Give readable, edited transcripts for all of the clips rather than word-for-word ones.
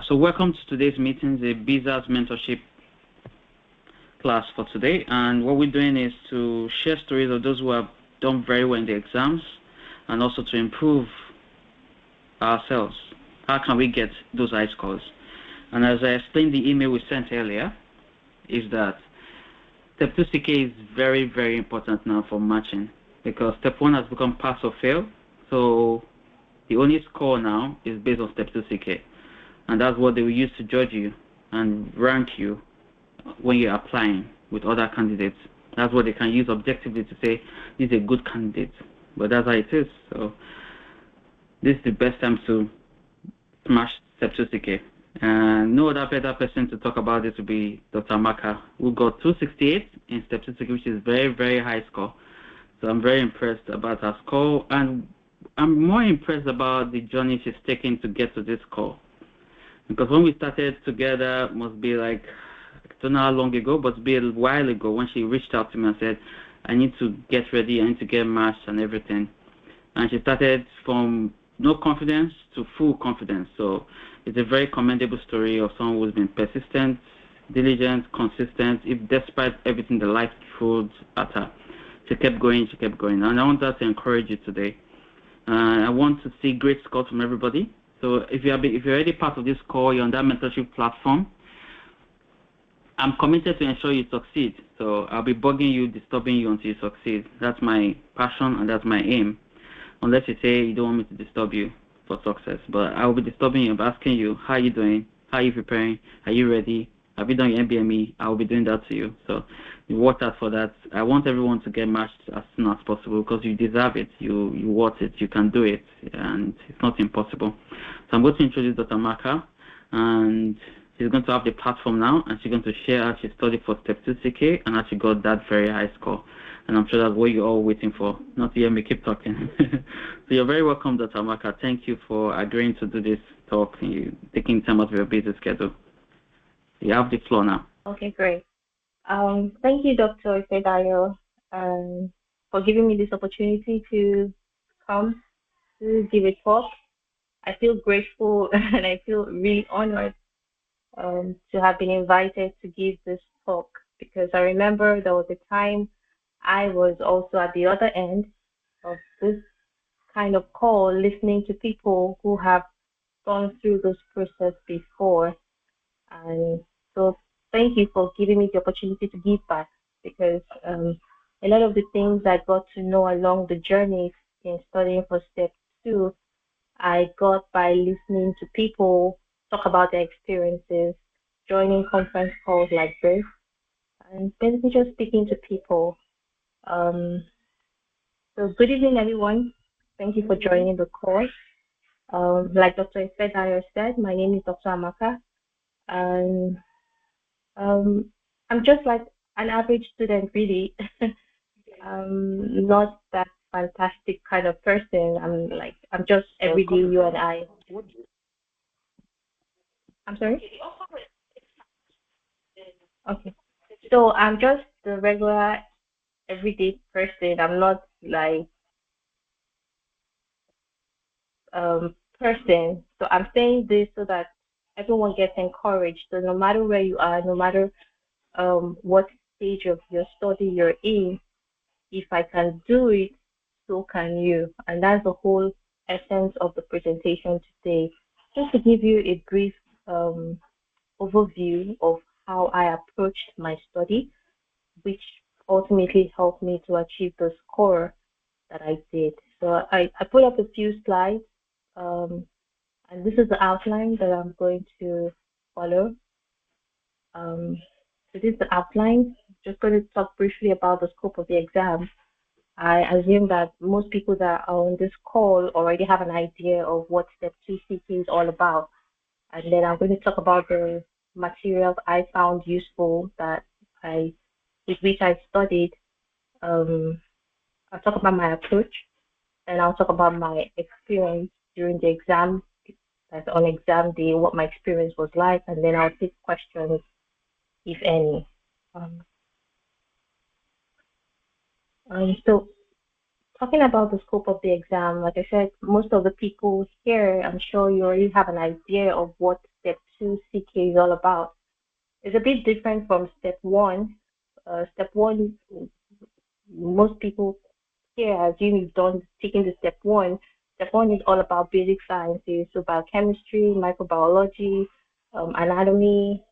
So welcome to today's meeting, the Beezers mentorship class for today. And what we're doing is to share stories of those who have done very well in the exams and also to improve ourselves. How can we get those high scores? And as I explained the email we sent earlier, is that step 2CK is very, very important now for matching because step 1 has become pass or fail. So the only score now is based on step 2CK. And that's what they will use to judge you and rank you when you're applying with other candidates. That's what they can use objectively to say, this is a good candidate. But that's how it is. So this is the best time to smash step 2CK. And no other better person to talk about this would be Dr. Amaka, who got 268 in step 2CK, which is very, very high score. So I'm very impressed about her score. And I'm more impressed about the journey she's taken to get to this score. Because when we started together, must be like, I don't know how long ago, but it be a while ago when she reached out to me and said, I need to get ready, I need to get matched and everything. And she started from no confidence to full confidence. So it's a very commendable story of someone who's been persistent, diligent, consistent, if despite everything the life throws at her. She kept going, she kept going. And I want to encourage you today. I want to see great scores from everybody. So if you're already part of this call, you're on that mentorship platform, I'm committed to ensure you succeed. So I'll be bugging you, disturbing you until you succeed. That's my passion and that's my aim. Unless you say you don't want me to disturb you for success. But I will be disturbing you by asking you, how are you doing? How are you preparing? Are you ready? Have you done your MBME? I will be doing that to you. So you work out for that. I want everyone to get matched as soon as possible because you deserve it. You want it. You can do it. And it's not impossible. So I'm going to introduce Dr. Amaka. And she's going to have the platform now. And she's going to share how she studied for step 2CK and how she got that very high score. And I'm sure that's what you're all waiting for. Not to hear me keep talking. So you're very welcome, Dr. Amaka. Thank you for agreeing to do this talk and you taking time out of your busy schedule. You have the floor now. Okay, great. Thank you, Dr. Ifedayo, for giving me this opportunity to come to give a talk. I feel grateful and I feel really honored to have been invited to give this talk because I remember there was a time I was also at the other end of this kind of call, listening to people who have gone through this process before. And so thank you for giving me the opportunity to give back because a lot of the things I got to know along the journey in studying for step 2, I got by listening to people talk about their experiences, joining conference calls like this, and basically just speaking to people. So good evening, everyone. Thank you for joining the call. Like Dr. Ifedayo said, my name is Dr. Amaka, and I'm just like an average student, really. Not that fantastic kind of person. I'm just everyday you and I. I'm sorry? Okay. So I'm just the regular everyday person. I'm not like person. So I'm saying this so that everyone gets encouraged. So no matter where you are, no matter what stage of your study you're in, if I can do it, so can you. And that's the whole essence of the presentation today. Just to give you a brief overview of how I approached my study, which ultimately helped me to achieve the score that I did. So I put up a few slides, and this is the outline that I'm going to follow. So this is the outline. Just going to talk briefly about the scope of the exam. I assume that most people that are on this call already have an idea of what step 2CK is all about. And then I'm going to talk about the materials I found useful with which I studied. I'll talk about my approach, and I'll talk about my experience during the exam, that's on exam day, what my experience was like, and then I'll take questions, if any. So talking about the scope of the exam, like I said, most of the people here, I'm sure you already have an idea of what step 2 CK is all about. It's a bit different from step 1. Step 1, most people here assume you've done taking the step 1. Step 1 is all about basic sciences, so biochemistry, microbiology, anatomy,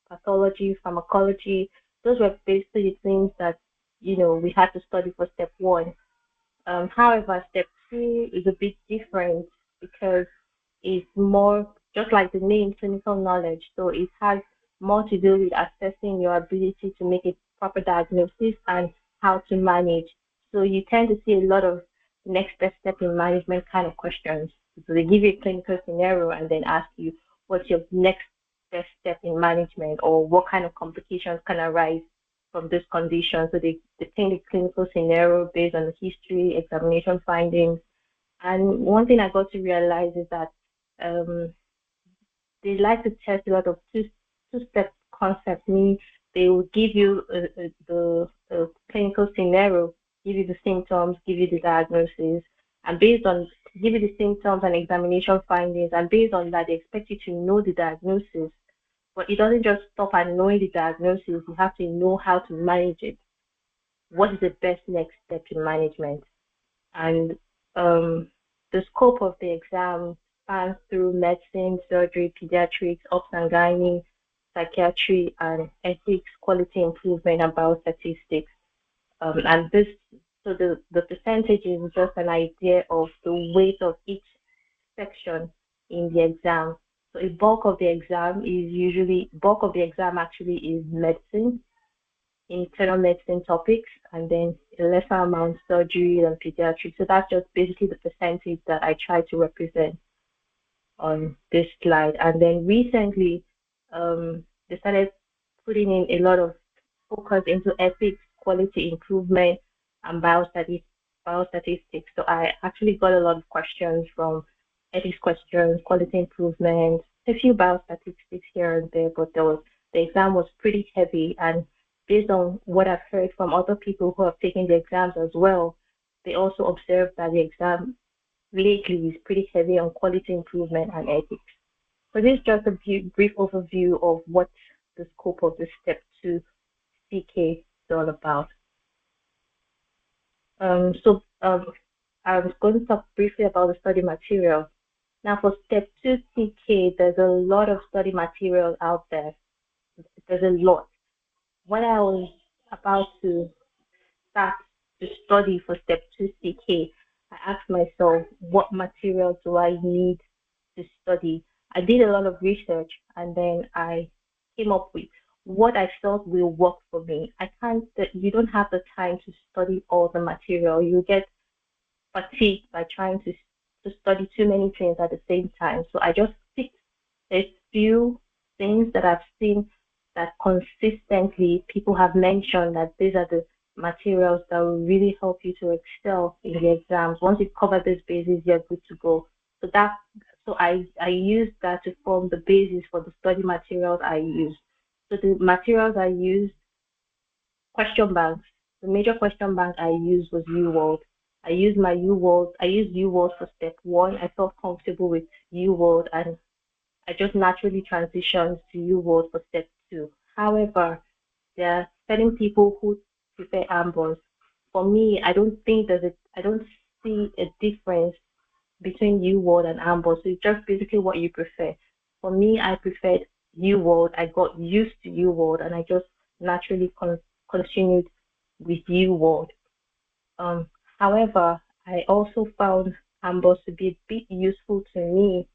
pathology, pharmacology. Those were basically the things that we had to study for step 1. However, step 2 is a bit different because it's more just like the name, clinical knowledge. So it has more to do with assessing your ability to make a proper diagnosis and how to manage. So you tend to see a lot of next best step in management kind of questions. So they give you a clinical scenario and then ask you what's your next best step in management, or what kind of complications can arise from this condition. So they paint a clinical scenario based on the history, examination findings. And one thing I got to realize is that um, they like to test a lot of two-step concepts. Meaning they will give you the clinical scenario, give you the symptoms, give you the diagnosis, and based on give you the symptoms and examination findings, and based on that, they expect you to know the diagnosis. But it doesn't just stop at knowing the diagnosis. You have to know how to manage it. What is the best next step in management? And the scope of the exam spans through medicine, surgery, pediatrics, obs and gynae, psychiatry, and ethics, quality improvement, and biostatistics. And this, so the percentage is just an idea of the weight of each section in the exam. So a bulk of the exam actually is medicine, internal medicine topics, and then a lesser amount surgery and pediatrics. So that's just basically the percentage that I try to represent on this slide. And then recently, they started putting in a lot of focus into ethics, quality improvement, and biostatistics. So I actually got a lot of questions from ethics questions, quality improvement, a few biostatistics here and there, but the exam was pretty heavy. And based on what I've heard from other people who have taken the exams as well, they also observed that the exam lately is pretty heavy on quality improvement and ethics. So this is just a brief overview of what the scope of the Step 2 CK is all about. I was going to talk briefly about the study material. Now for Step 2 CK, there's a lot of study material out there. There's a lot. When I was about to start to study for Step 2 CK, I asked myself, what material do I need to study? I did a lot of research, and then I came up with what I felt will work for me. You don't have the time to study all the material. You get fatigued by trying to study too many things at the same time. So I just picked a few things that I've seen that consistently people have mentioned that these are the materials that will really help you to excel in the exams. Once you cover this basis, you're good to go. So I used that to form the basis for the study materials I used. So the materials I used, question banks. The major question bank I used was UWorld. I used UWorld for Step 1. I felt comfortable with UWorld, and I just naturally transitioned to UWorld for Step 2. However, there are certain people who prefer Ambos. For me, I don't see a difference between UWorld and Ambos. So it's just basically what you prefer. For me, I preferred UWorld. I got used to UWorld, and I just naturally continued with UWorld. However, I also found Ambos to be a bit useful to me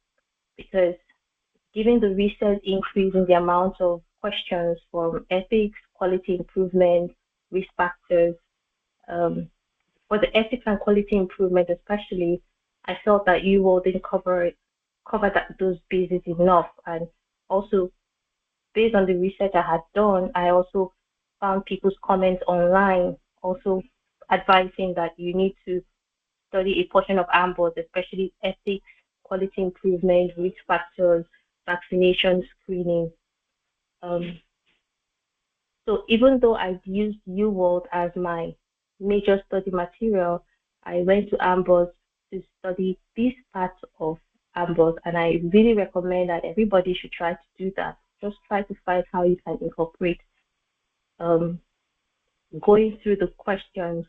because given the recent increase in the amount of questions from ethics, quality improvement, risk factors, for the ethics and quality improvement especially, I felt that UWorld didn't cover those bases enough. And also, based on the research I had done, I also found people's comments online also advising that you need to study a portion of AMBOS, especially ethics, quality improvement, risk factors, vaccination screening. So even though I used UWorld as my major study material, I went to AMBOS to study this part of Amboss, and I really recommend that everybody should try to do that. Just try to find how you can incorporate um, going through the questions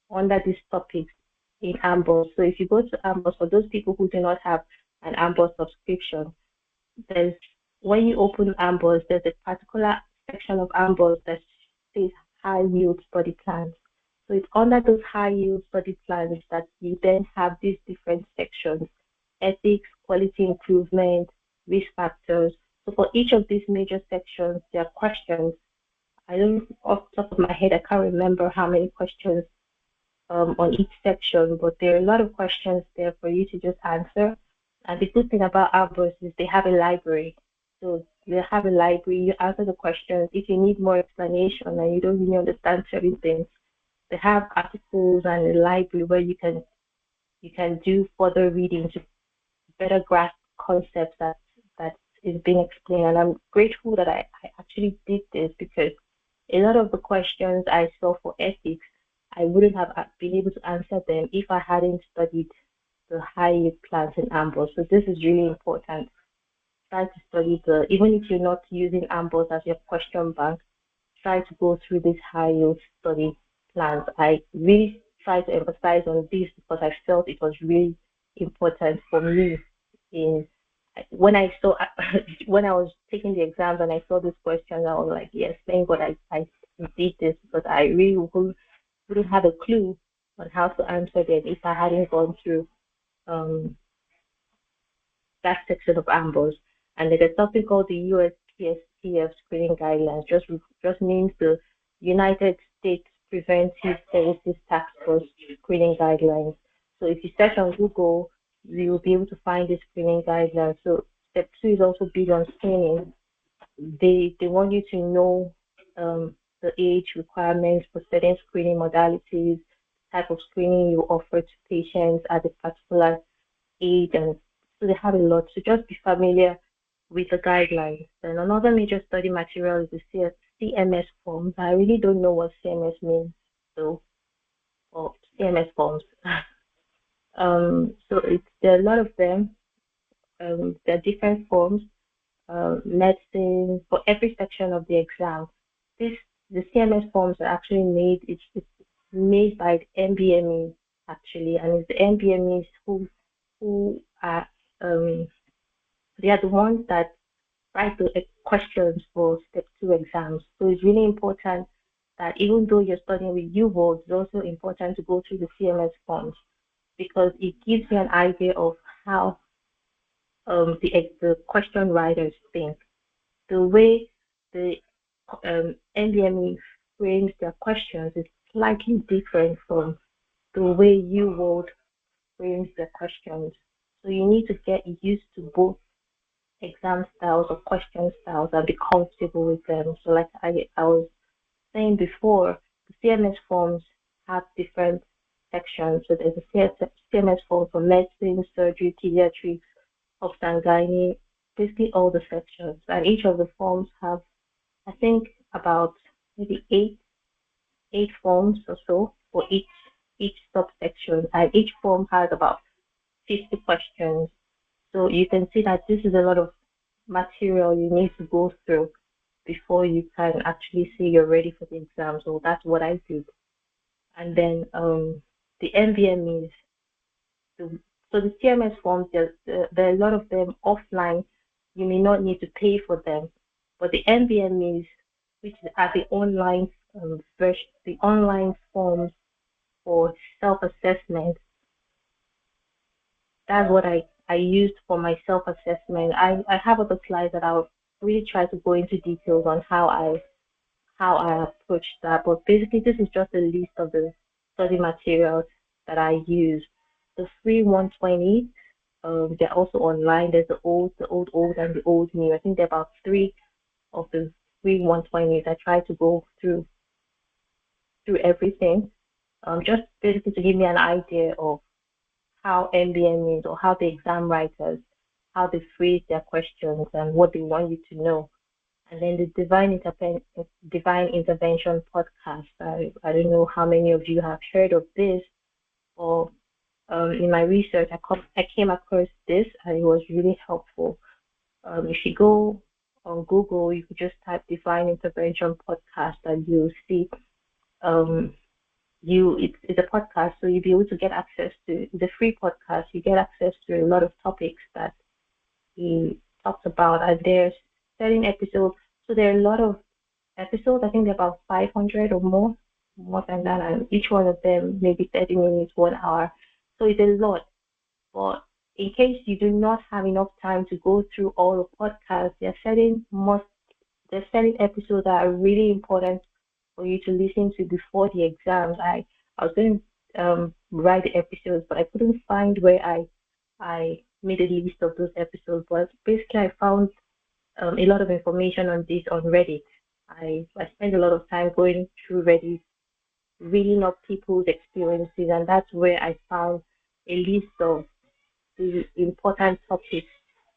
under these topics in Amboss. So if you go to Amboss, for those people who do not have an Amboss subscription, there's when you open Amboss, there's a particular section of Amboss that says high yield study plans. So it's under those high yield study plans that you then have these different sections: ethics, quality improvement, risk factors. So for each of these major sections, there are questions. I don't, off the top of my head, I can't remember how many questions on each section, but there are a lot of questions there for you to just answer. And the good thing about Outburst is they have a library. So they have a library, you answer the questions. If you need more explanation and you don't really understand certain things, they have articles and a library where you can do further reading to better grasp concepts that is being explained. And I'm grateful that I actually did this, because a lot of the questions I saw for ethics, I wouldn't have been able to answer them if I hadn't studied the high yield plans in Amboss. So this is really important. Try to study even if you're not using Amboss as your question bank, try to go through these high yield study plans. I really try to emphasize on this because I felt it was really important for me in when I saw when I was taking the exams and I saw this question, I was like, yes, thank God I did this, because I really wouldn't have a clue on how to answer them if I hadn't gone through um, that section of Amboss. And there's something called the USPSTF screening guidelines, just means the United States Preventive Services Task Force screening guidelines. So if you search on Google, you'll be able to find the screening guidelines. So step 2 is also big on screening. They want you to know the age requirements for certain screening modalities, type of screening you offer to patients at a particular age, and so they have a lot. So just be familiar with the guidelines. And another major study material is the CMS forms. I really don't know what CMS means, so or CMS forms. So there are a lot of them. There are different forms. Medicine for every section of the exam. The CMS forms are actually made. It's made by the MBMEs actually, and it's the MBMEs who are they are the ones that write the questions for step 2 exams. So it's really important that even though you're studying with UVOD, it's also important to go through the CMS forms, because it gives you an idea of how the question writers think. The way the NDME frames their questions is slightly different from the way UVOD frames their questions. So you need to get used to both exam styles or question styles and be comfortable with them. So like I was saying before, the CMS forms have different sections. So there's a CMS form for medicine, surgery, pediatrics, obs-and-gynae, basically all the sections. And each of the forms have, I think, about maybe eight forms or so for each subsection. And each form has about 50 questions. So you can see that this is a lot of material you need to go through before you can actually say you're ready for the exam. So that's what I did. And then the MVMEs, so the CMS forms, there are a lot of them offline. You may not need to pay for them, but the MVMEs, which are the online version, the online forms for self-assessment, that's what I used for my self-assessment. I have other slides that I'll really try to go into details on how I approached that. But basically, this is just a list of the study materials that I use. The free 120, they're also online. There's the old, and the old new. I think there are about 3 of the free 120s. I try to go through everything, just basically to give me an idea of how MBN is, or how the exam writers, how they phrase their questions and what they want you to know. And then the Divine Intervention podcast. I don't know how many of you have heard of this, or in my research, I came across this, and it was really helpful. If you go on Google, you could just type Divine Intervention Podcast, and you'll see um, it's a podcast, so you'll be able to get access to the free podcast. You get access to a lot of topics that he talks about, and there's certain episodes. So there are a lot of episodes. I think there are about 500 or more than that, and each one of them maybe 30 minutes, 1 hour. So it's a lot. But in case you do not have enough time to go through all the podcasts, there's certain episodes that are really important for you to listen to before the exams. I was going to write the episodes, but I couldn't find where I made a list of those episodes. But basically, I found a lot of information on this on Reddit. I spent a lot of time going through Reddit, reading up people's experiences, and that's where I found a list of the important topics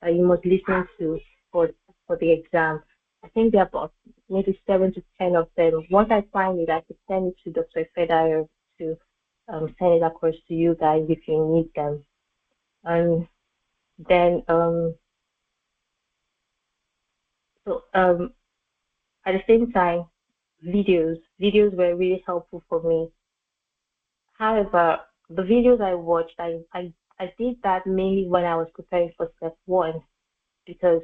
that you must listen to for for the exam. I think there are about maybe 7 to 10 of them. Once I find it, I could send it to Dr. Fedayo to send it across to you guys if you need them. And then so at the same time, videos were really helpful for me. However, the videos I watched, I did that mainly when I was preparing for step one, because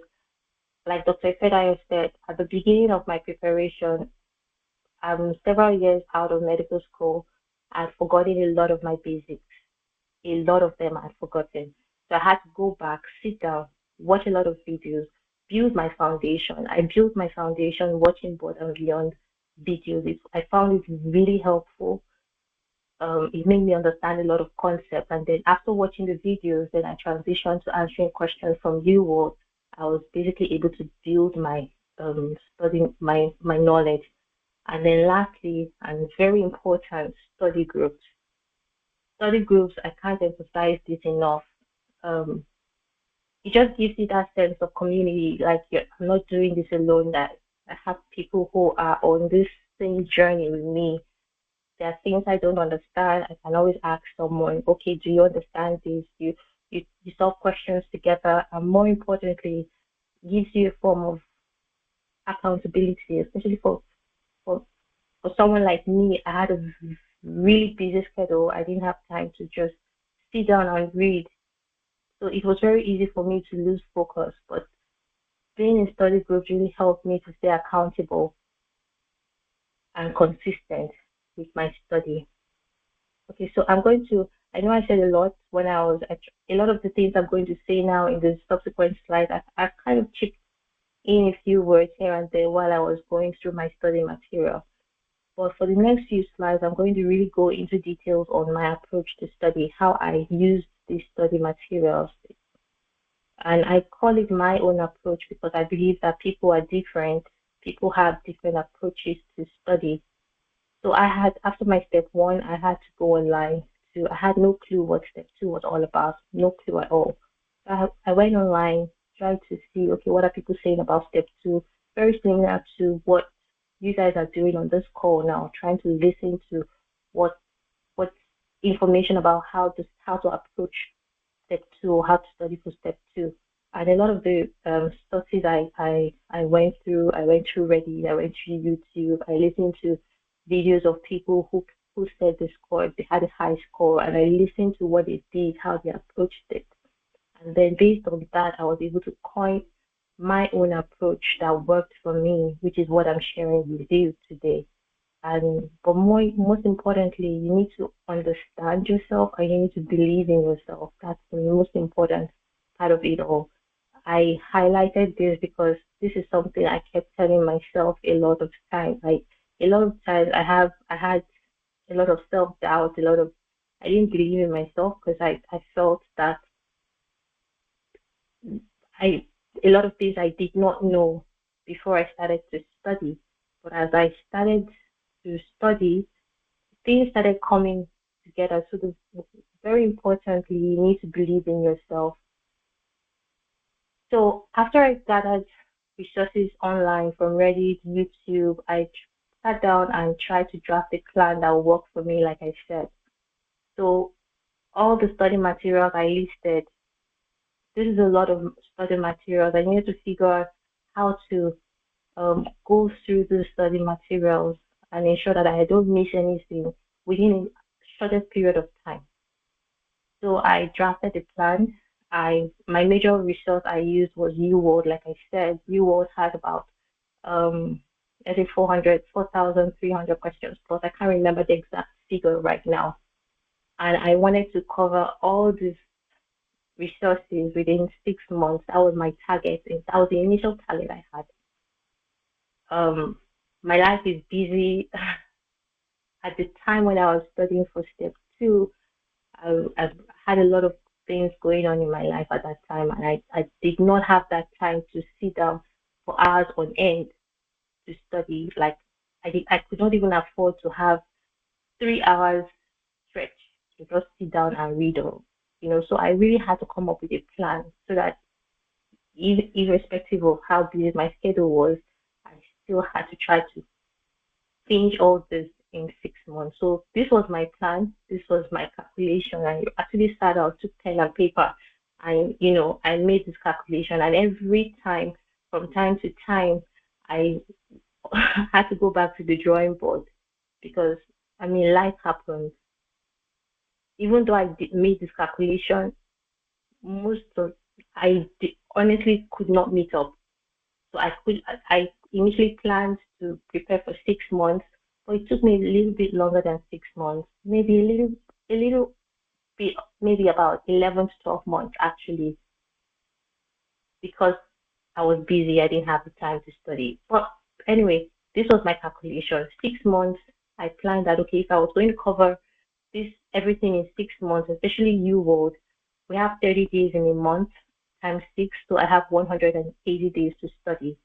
like Dr. Fedayo said, at the beginning of my preparation, I'm several years out of medical school. I'd forgotten a lot of my basics. A lot of them I'd forgotten. So I had to go back, sit down, watch a lot of videos, build my foundation. I built my foundation watching Board and Beyond videos. I found it really helpful. It made me understand a lot of concepts. And then after watching the videos, then I transitioned to answering questions from you all. I was basically able to build my studying my knowledge. And then lastly, and very important, study groups. Study groups, I can't emphasize this enough. Um, it just gives you that sense of community, like I'm not doing this alone, that I have people who are on this same journey with me. There are things I don't understand. I can always ask someone, okay, do you understand this? You solve questions together, and more importantly, gives you a form of accountability, especially for, for someone like me. I had a really busy schedule. I didn't have time to just sit down and read. So it was very easy for me to lose focus. But being in study groups really helped me to stay accountable and consistent with my study. Okay, so I know I said a lot when a lot of the things I'm going to say now in the subsequent slides, I've kind of chipped in a few words here and there while I was going through my study material. But for the next few slides, I'm going to really go into details on my approach to study, how I use these study materials. And I call it my own approach because I believe that people are different. People have different approaches to study. So after my step one, I had to go online. I had no clue what step two was all about, no clue at all. I went online, tried to see, okay, what are people saying about step two? Very similar to what you guys are doing on this call now, trying to listen to what information about how to approach step two or how to study for step two. And a lot of the studies I went through Reddit, I went through YouTube, I listened to videos of people who said they had a high score, and I listened to what they did, how they approached it. And then based on that, I was able to coin my own approach that worked for me, which is what I'm sharing with you today. But most importantly, you need to understand yourself and you need to believe in yourself. That's the most important part of it all. I highlighted this because this is something I kept telling myself a lot of times. Like a lot of times I had a lot of self-doubt, I didn't believe in myself because I felt that I a lot of things I did not know before I started to study. But as I started to study, things started coming together. So very importantly, you need to believe in yourself. So after I gathered resources online from Reddit, YouTube, I sat down and tried to draft a plan that would work for me, like I said. So all the study materials I listed, this is a lot of study materials. I needed to figure out how to go through the study materials and ensure that I don't miss anything within a shortest period of time. So I drafted a plan. My major resource I used was UWorld. Like I said, UWorld had about um I think 4,300 questions plus. I can't remember the exact figure right now. And I wanted to cover all these resources within 6 months. That was my target. That was the initial target I had. My life is busy. At the time when I was studying for step two, I had a lot of things going on in my life at that time, and I did not have that time to sit down for hours on end to study. Like I could not even afford to have 3 hours stretch to just sit down and read or so I really had to come up with a plan so that irrespective of how busy my schedule was, I still had to try to finish all this in 6 months. So this was my plan. This was my calculation. I actually sat out, took pen and paper, and I made this calculation. And every time, from time to time, I had to go back to the drawing board because life happens. Even though made this calculation, most of honestly could not meet up. So I initially planned to prepare for 6 months, but it took me a little bit longer than 6 months, maybe a little bit, maybe about 11 to 12 months actually, because I was busy. I didn't have the time to study. But anyway, this was my calculation. 6 months, I planned that, okay, if I was going to cover everything in 6 months, especially UWorld, we have 30 days in a month times 6, so I have 180 days to study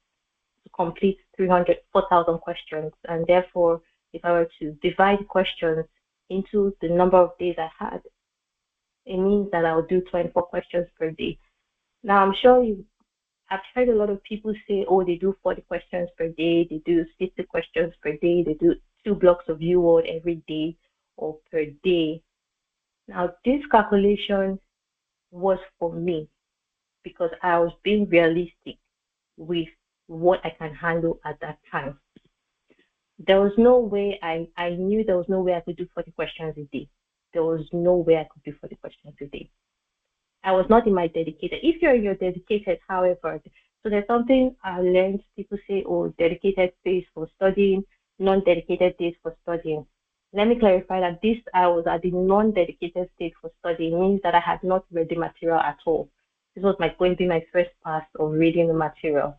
to complete 4,000 questions. And therefore, if I were to divide questions into the number of days I had, it means that I would do 24 questions per day. Now, I'm sure I've heard a lot of people say, oh, they do 40 questions per day, they do 60 questions per day, they do 2 blocks of UWorld every day or per day. Now, this calculation was for me because I was being realistic with what I can handle at that time. There was no way I knew there was no way I could do 40 questions a day. There was no way I could do 40 questions a day. I was not in my dedicated. If you're in your dedicated, however, so there's something I learned. People say, oh, dedicated days for studying, non-dedicated days for studying. Let me clarify that I was at the non-dedicated state for studying means that I had not read the material at all. This was going to be my first pass of reading the material.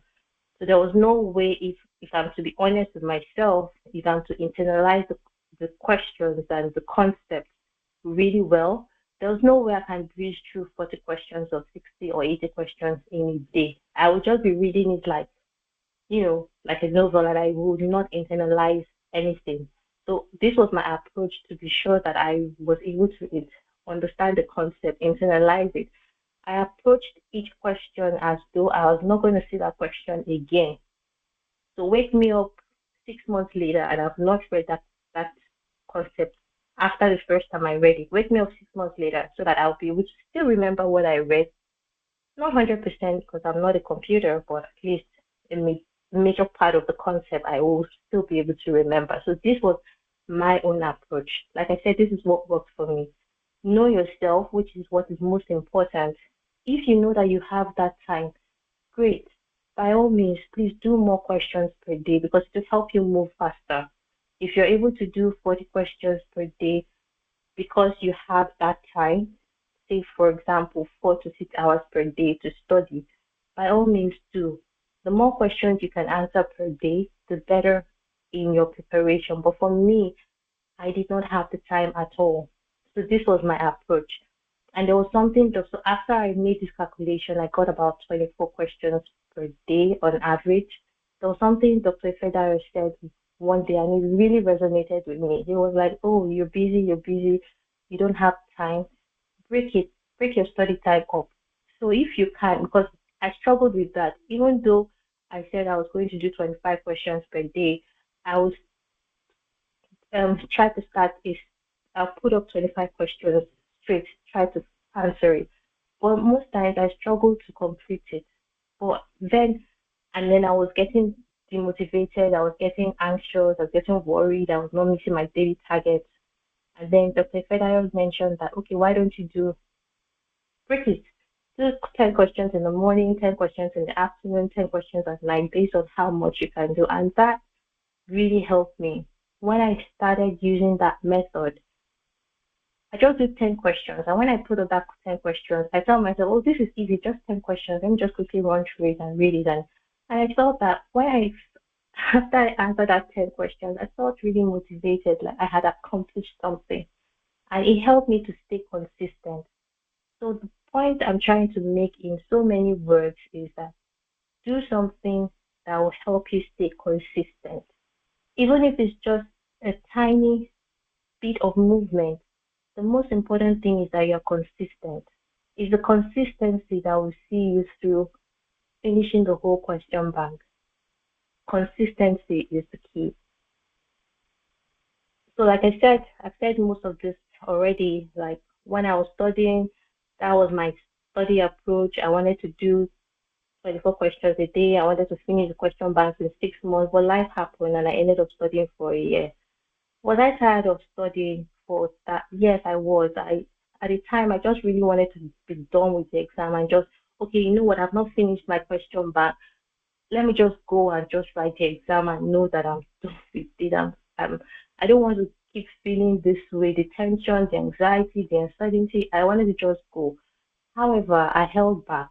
So there was no way, if I'm to be honest with myself, if I'm to internalize the questions and the concepts really well, there was no way I can breeze through 40 questions or 60 or 80 questions in a day. I would just be reading it like a novel, and I would not internalize anything. So this was my approach to be sure that I was able to understand the concept, internalize it. I approached each question as though I was not going to see that question again. So wake me up 6 months later and I've not read that concept after the first time I read it. Wake me up 6 months later so that I'll be able to still remember what I read. Not 100% because I'm not a computer, but at least a major part of the concept I will still be able to remember. So this was my own approach. Like I said, this is what works for me. Know yourself, which is what is most important. If you know that you have that time, great. By all means, please do more questions per day because it will help you move faster. If you're able to do 40 questions per day because you have that time, say for example 4 to 6 hours per day to study, by all means do. The more questions you can answer per day, the better in your preparation. But for me, I did not have the time at all. So this was my approach. And there was something, so after I made this calculation, I got about 24 questions per day on average. There was something Dr. Ifedaro said one day, and it really resonated with me. He was like, oh, you're busy, you don't have time. Break your study time up. So if you can, because I struggled with that, even though I said I was going to do 25 questions per day, I was try to start is I'll put up 25 questions straight, try to answer it. But most times I struggled to complete it. But then I was getting demotivated, I was getting anxious, I was getting worried, I was not meeting my daily targets. And then Dr. Fedayo mentioned that, okay, why don't you break it? Do 10 questions in the morning, 10 questions in the afternoon, 10 questions at night, based on how much you can do. And that really helped me. When I started using that method, I just did 10 questions. And when I put up that 10 questions, I tell myself, oh, this is easy, just 10 questions. Let me just quickly run through it and read it. And I felt that after I answered that 10 questions, I felt really motivated, like I had accomplished something. And it helped me to stay consistent. So the point I'm trying to make in so many words is that do something that will help you stay consistent. Even if it's just a tiny bit of movement, the most important thing is that you're consistent. It's the consistency that will see you through finishing the whole question bank. Consistency is the key. So like I've said most of this already. Like when I was studying, that was my study approach. I wanted to do 24 questions a day. I wanted to finish the question bank in 6 months, but life happened and I ended up studying for a year. Was I tired of studying for that? Yes, I was. At the time I just really wanted to be done with the exam and just, okay, you know what, I've not finished my question bank. Let me just go and just write the exam and know that I'm done with it. I don't want to keep feeling this way, the tension, the anxiety, the uncertainty. I wanted to just go. However, I held back.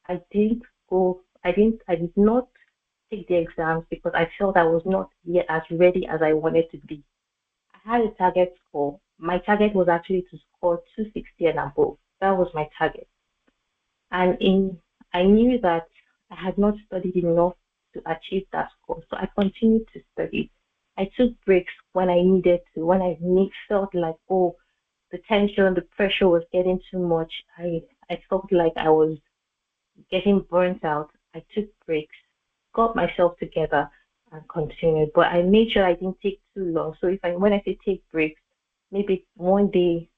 I didn't go. I did not take the exams because I felt I was not yet as ready as I wanted to be. I had a target score. My target was actually to score 260 and above. That was my target. And I knew that I had not studied enough to achieve that score. So I continued to study. I took breaks when I needed to, when felt like, oh, the tension, the pressure was getting too much. I felt like I was getting burnt out. I took breaks, got myself together, and continued. But I made sure I didn't take too long. So when I say take breaks, maybe one day,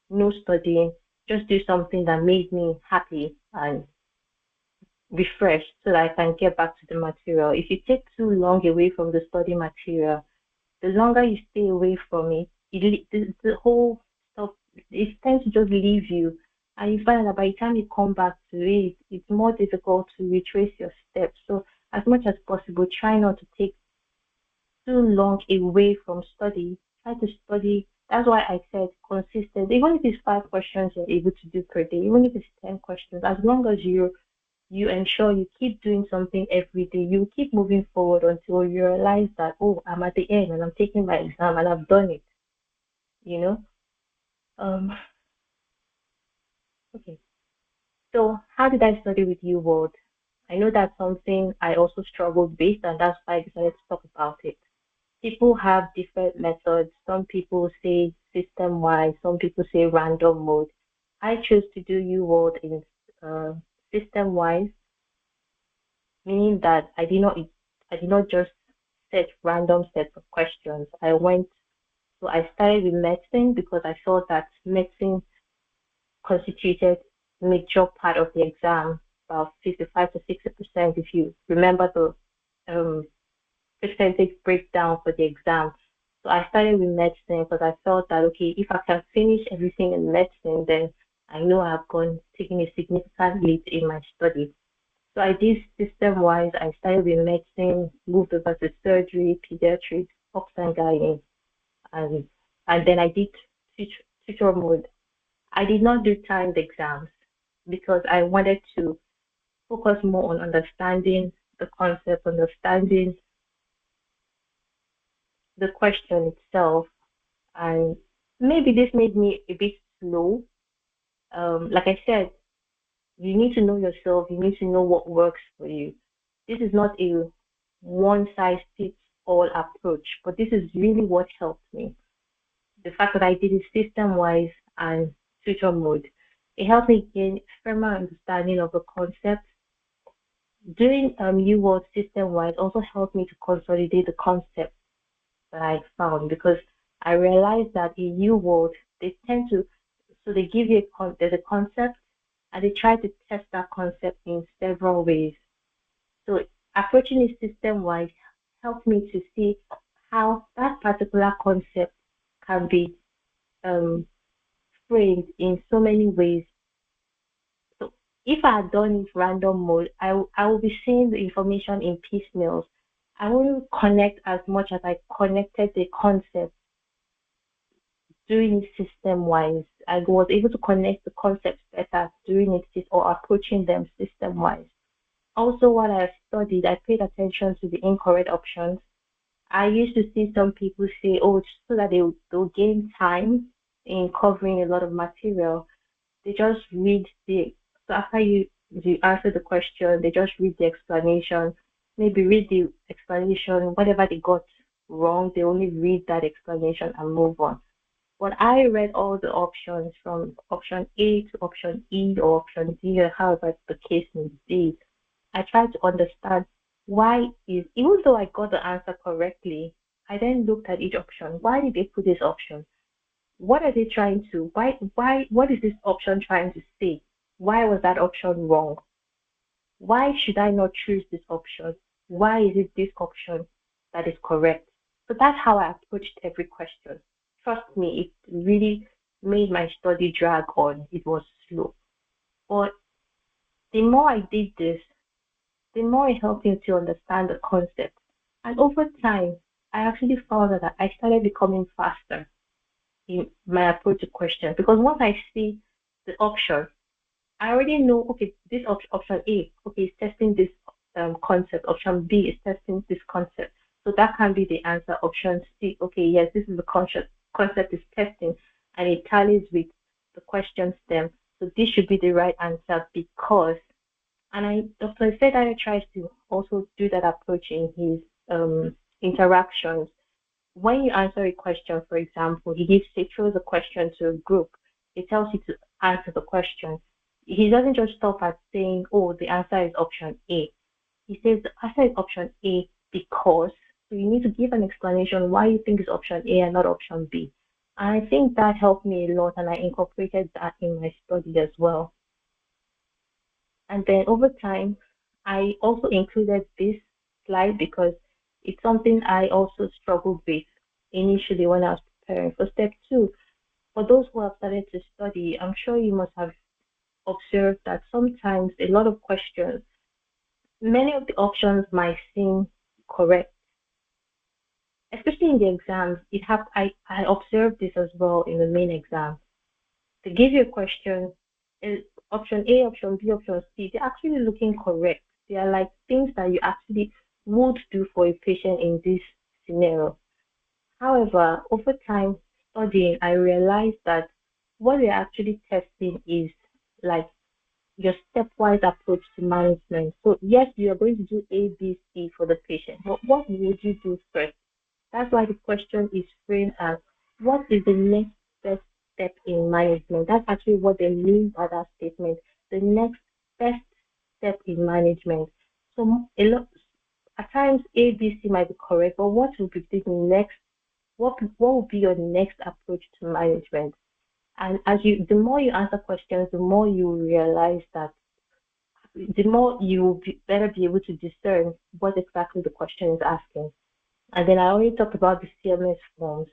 no studying, just do something that made me happy and refreshed so that I can get back to the material. If you take too long away from the study material, the longer you stay away from it, the whole stuff, it tends to just leave you. And you find that by the time you come back to it, it's more difficult to retrace your steps. So as much as possible, try not to take too long away from study. Try to study. That's why I said consistent. Even if it's 5 questions you're able to do per day, even if it's 10 questions, as long as you ensure you keep doing something every day, you keep moving forward until you realize that, oh, I'm at the end and I'm taking my exam and I've done it, you know? Okay. So how did I study with you, World? I know that's something I also struggled with, and that's why I decided to talk about it. People have different methods. Some people say system-wise, some people say random mode. I chose to do UWorld in system-wise, meaning that I did not just set random sets of questions. I started with medicine because I felt that medicine constituted major part of the exam, about 55 to 60%, if you remember the percentage breakdown for the exam. So I started with medicine because I felt that, okay, if I can finish everything in medicine, then I know I've taken a significant leap in my study. So I did system-wise. I started with medicine, moved over to surgery, pediatrics, ops and gynae, and then I did tutor mode. I did not do timed exams because I wanted to focus more on understanding the concept, understanding the question itself, and maybe this made me a bit slow. Like I said, you need to know yourself, you need to know what works for you. This is not a one size fits all approach, but this is really what helped me. The fact that I did it system wise and tutor mode, it helped me gain firmer understanding of the concept. Doing UWorld system wise also helped me to consolidate the concept that I found, because I realized that in UWorld they tend to So they give you there's a concept, and they try to test that concept in several ways. So approaching it system-wise helped me to see how that particular concept can be um, framed in so many ways. So if I had done it random mode, I will be seeing the information in piecemeals. I won't connect as much as I connected the concept doing it system-wise. I was able to connect the concepts better doing it or approaching them system-wise. Also, while I studied, I paid attention to the incorrect options. I used to see some people say, oh, so that they'll gain time in covering a lot of material. They just read so after you answer the question, they just read the explanation, maybe read the explanation, whatever they got wrong, they only read that explanation and move on. But I read all the options from option A to option E or option D or however the case may be. I tried to understand even though I got the answer correctly, I then looked at each option. Why did they put this option? What are they trying to, what is this option trying to say? Why was that option wrong? Why should I not choose this option? Why is it this option that is correct? So that's how I approached every question. Trust me, it really made my study drag on. It was slow. But the more I did this, the more it helped me to understand the concept. And over time, I actually found that I started becoming faster in my approach to questions because once I see the option, I already know, okay, this option A, okay, is testing this concept. Option B is testing this concept. So that can be the answer. Option C, okay, yes, this is the concept is testing, and it tallies with the question stem. So this should be the right answer because, Dr. Ifedaya tries to also do that approach in his interactions. When you answer a question, for example, he throws a question to a group. He tells you to answer the question. He doesn't just stop at saying, oh, the answer is option A. He says the answer is option A because, so you need to give an explanation why you think it's option A and not option B. And I think that helped me a lot, and I incorporated that in my study as well. And then over time, I also included this slide because it's something I also struggled with initially when I was preparing for step 2. For those who have started to study, I'm sure you must have observed that sometimes a lot of questions, many of the options might seem correct, especially in the exams. I observed this as well in the main exam. They give you a question, option A, option B, option C, they're actually looking correct. They are like things that you actually would do for a patient in this scenario. However, over time studying, I realized that what they're actually testing is like your stepwise approach to management. So yes, you are going to do A, B, C for the patient, but what would you do first? That's why the question is framed as what is the next best step in management? That's actually what they mean by that statement. The next best step in management. So at times A, B, C might be correct, but what will be the next? What will be your next approach to management? And the more you answer questions, the more you realize that the more you will better be able to discern what exactly the question is asking. And then I already talked about the CMS forms.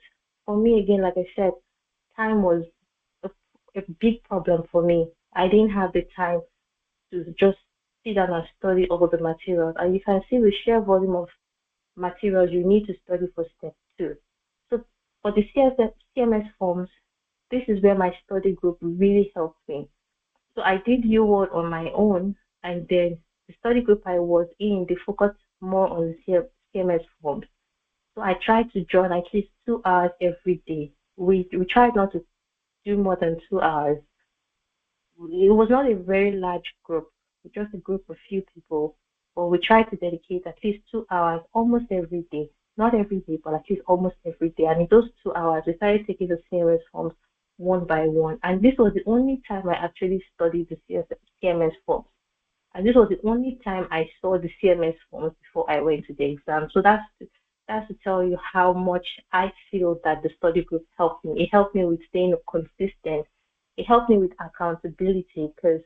For me, again, like I said, time was a big problem for me. I didn't have the time to just sit down and study all the materials. And you can see the sheer volume of materials you need to study for step 2. So for the CMS forms, this is where my study group really helped me. So I did UWorld on my own, and then the study group I was in, they focused more on the CMS forms. So I tried to join at least 2 hours every day. We tried not to do more than 2 hours. It was not a very large group, just a group of few people, but we tried to dedicate at least 2 hours almost every day. Not every day, but at least almost every day. And in those 2 hours, we started taking the CMS forms one by one. And this was the only time I actually studied the CMS forms. And this was the only time I saw the CMS forms before I went to the exam. So that's to tell you how much I feel that the study group helped me. It helped me with staying consistent it helped me with accountability because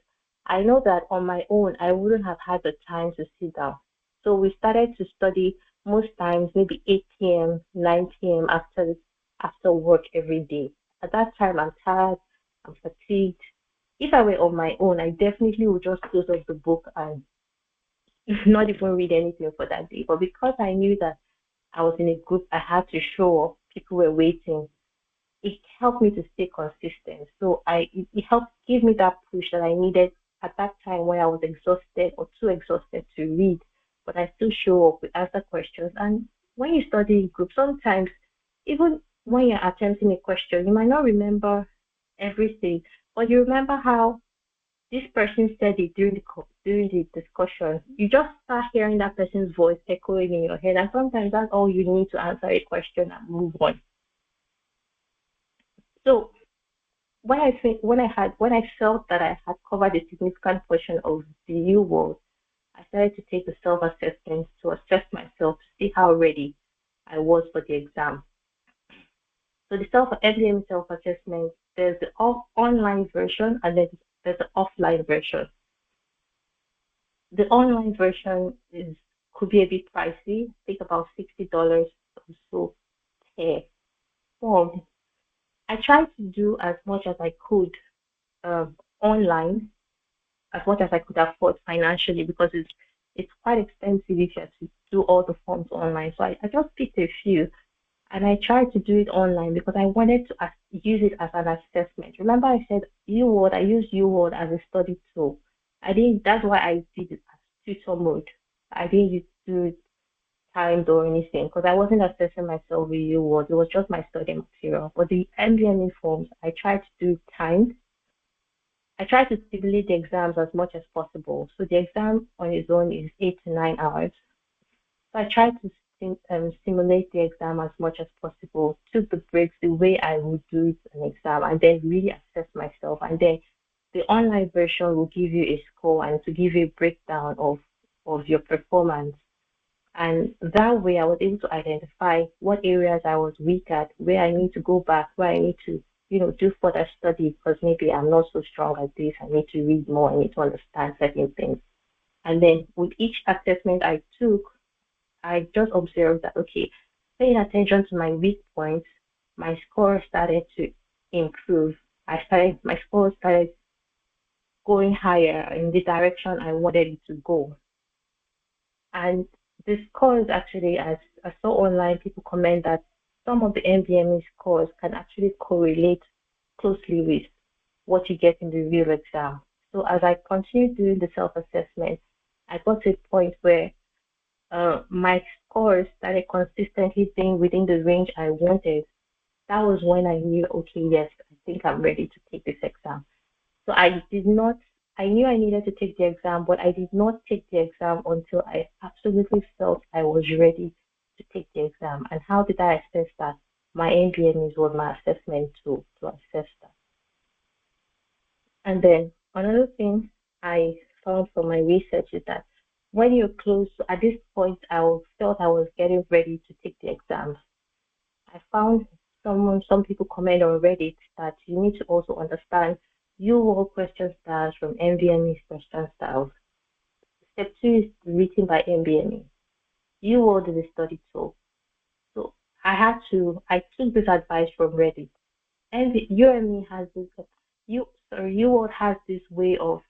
I know that on my own, I wouldn't have had the time to sit down. So we started to study most times, maybe 8 p.m., 9 p.m. after work every day. At that time, I'm tired, I'm fatigued. If I were on my own, I definitely would just close up the book and not even read anything for that day. But because I knew that I was in a group, I had to show up, people were waiting, it helped me to stay consistent. So it helped give me that push that I needed at that time when I was exhausted or too exhausted to read, but I still show up with answer questions. And when you study in group, sometimes even when you're attempting a question, you might not remember everything, but you remember how this person said it during the discussion. You just start hearing that person's voice echoing in your head, and sometimes that's all you need to answer a question and move on. So when I felt that I had covered a significant portion of the new world, I started to take the self-assessment to assess myself to see how ready I was for the exam. So the MDM self-assessment, there's the online version and then there's the offline version. The online version could be a bit pricey, I think about $60 or so per form. I tried to do as much as I could online, as much as I could afford financially, because it's quite expensive if you have to do all the forms online. So I just picked a few and I tried to do it online because I wanted to use it as an assessment. Remember I said UWorld, I used UWorld as a study tool. That's why I did it as tutor mode. I didn't do it timed or anything because I wasn't assessing myself with UWorld. It was just my study material. But the MBME forms, I tried to do timed. I try to simulate the exams as much as possible. So the exam on its own is 8 to 9 hours. So I try to simulate the exam as much as possible, took the breaks the way I would do an exam, and then really assess myself. And then the online version will give you a score and to give you a breakdown of your performance. And that way I was able to identify what areas I was weak at, where I need to go back, where I need to do further study because maybe I'm not so strong at this. I need to read more. I need to understand certain things. And then with each assessment I took, I just observed that, okay, paying attention to my weak points, my score started to improve. My score started going higher in the direction I wanted it to go. And the scores actually, as I saw online, people comment that some of the MBME scores can actually correlate closely with what you get in the real exam. So as I continued doing the self-assessment, I got to a point where my scores started consistently being within the range I wanted. That was when I knew, okay, yes, I think I'm ready to take this exam. So I knew I needed to take the exam, but I did not take the exam until I absolutely felt I was ready to take the exam. And how did I assess that? My MBMEs was my assessment tool to assess that. And then another thing I found from my research is that when you're close, at this point, felt I was getting ready to take the exams. I found some people comment on Reddit that you need to also understand UWorld question styles from MBME question styles. Step 2 is written by MBME. UWorld is a study tool. So I took this advice from Reddit. And UME has this, UWorld has this way of,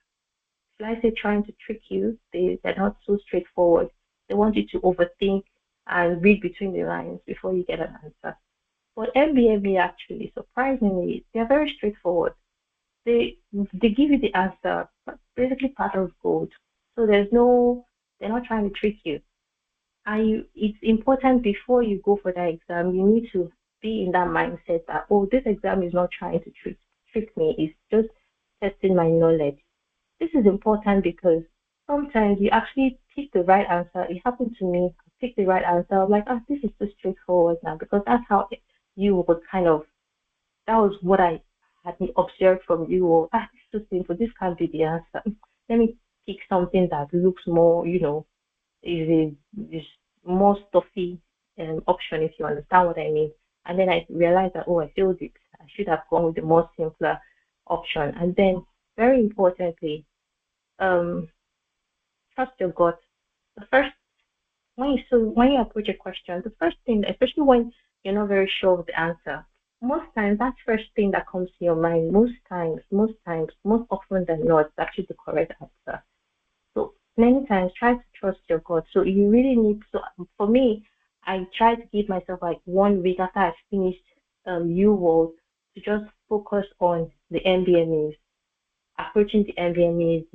like I say, trying to trick you. They're not so straightforward. They want you to overthink and read between the lines before you get an answer. But MBME actually, surprisingly, they're very straightforward. They give you the answer, but basically part of gold. So they're not trying to trick you. It's important before you go for that exam, you need to be in that mindset that, oh, this exam is not trying to trick me. It's just testing my knowledge. This is important because sometimes you actually pick the right answer. It happened to me. I picked the right answer. I'm like, this is too straightforward now because that's how you would that was what I had observed from you. Or, this is too simple. This can't be the answer. Let me pick something that looks more, is more stuffy option, if you understand what I mean. And then I realized that, I failed it. I should have gone with the more simpler option. And then, very importantly, trust your gut. The first when you approach a question, the first thing, especially when you're not very sure of the answer, most times that first thing that comes to your mind, most often than not, is actually the correct answer. So many times, try to trust your gut. So you really need. So for me, I try to give myself like 1 week after I finished U World to just focus on the MBMEs, approaching the MBMEs,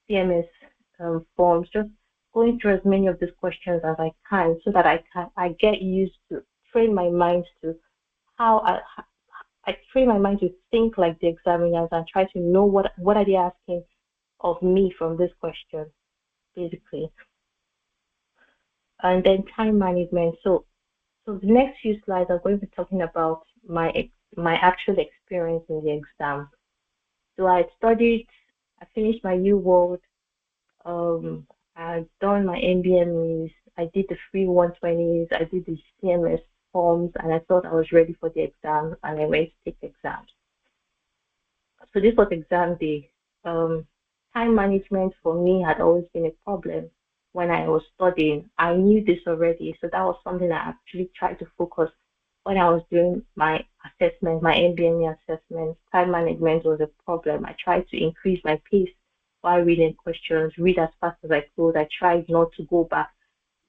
CMS forms, just going through as many of these questions as I can, so that I get used to train my mind to how I train my mind to think like the examiners and try to know what are they asking of me from this question, basically. And then time management. So the next few slides are going to be talking about my actual experience in the exam. So I studied, I finished my U World, I've done my MBMEs, I did the free 120s, I did the CMS forms, and I thought I was ready for the exam, and I went to take exams. So this was exam day. Time management for me had always been a problem when I was studying. I knew this already, so that was something I actually tried to focus when I was doing my assessment, my MBME assessment. Time management was a problem. I tried to increase my pace while reading questions, read as fast as I could. I tried not to go back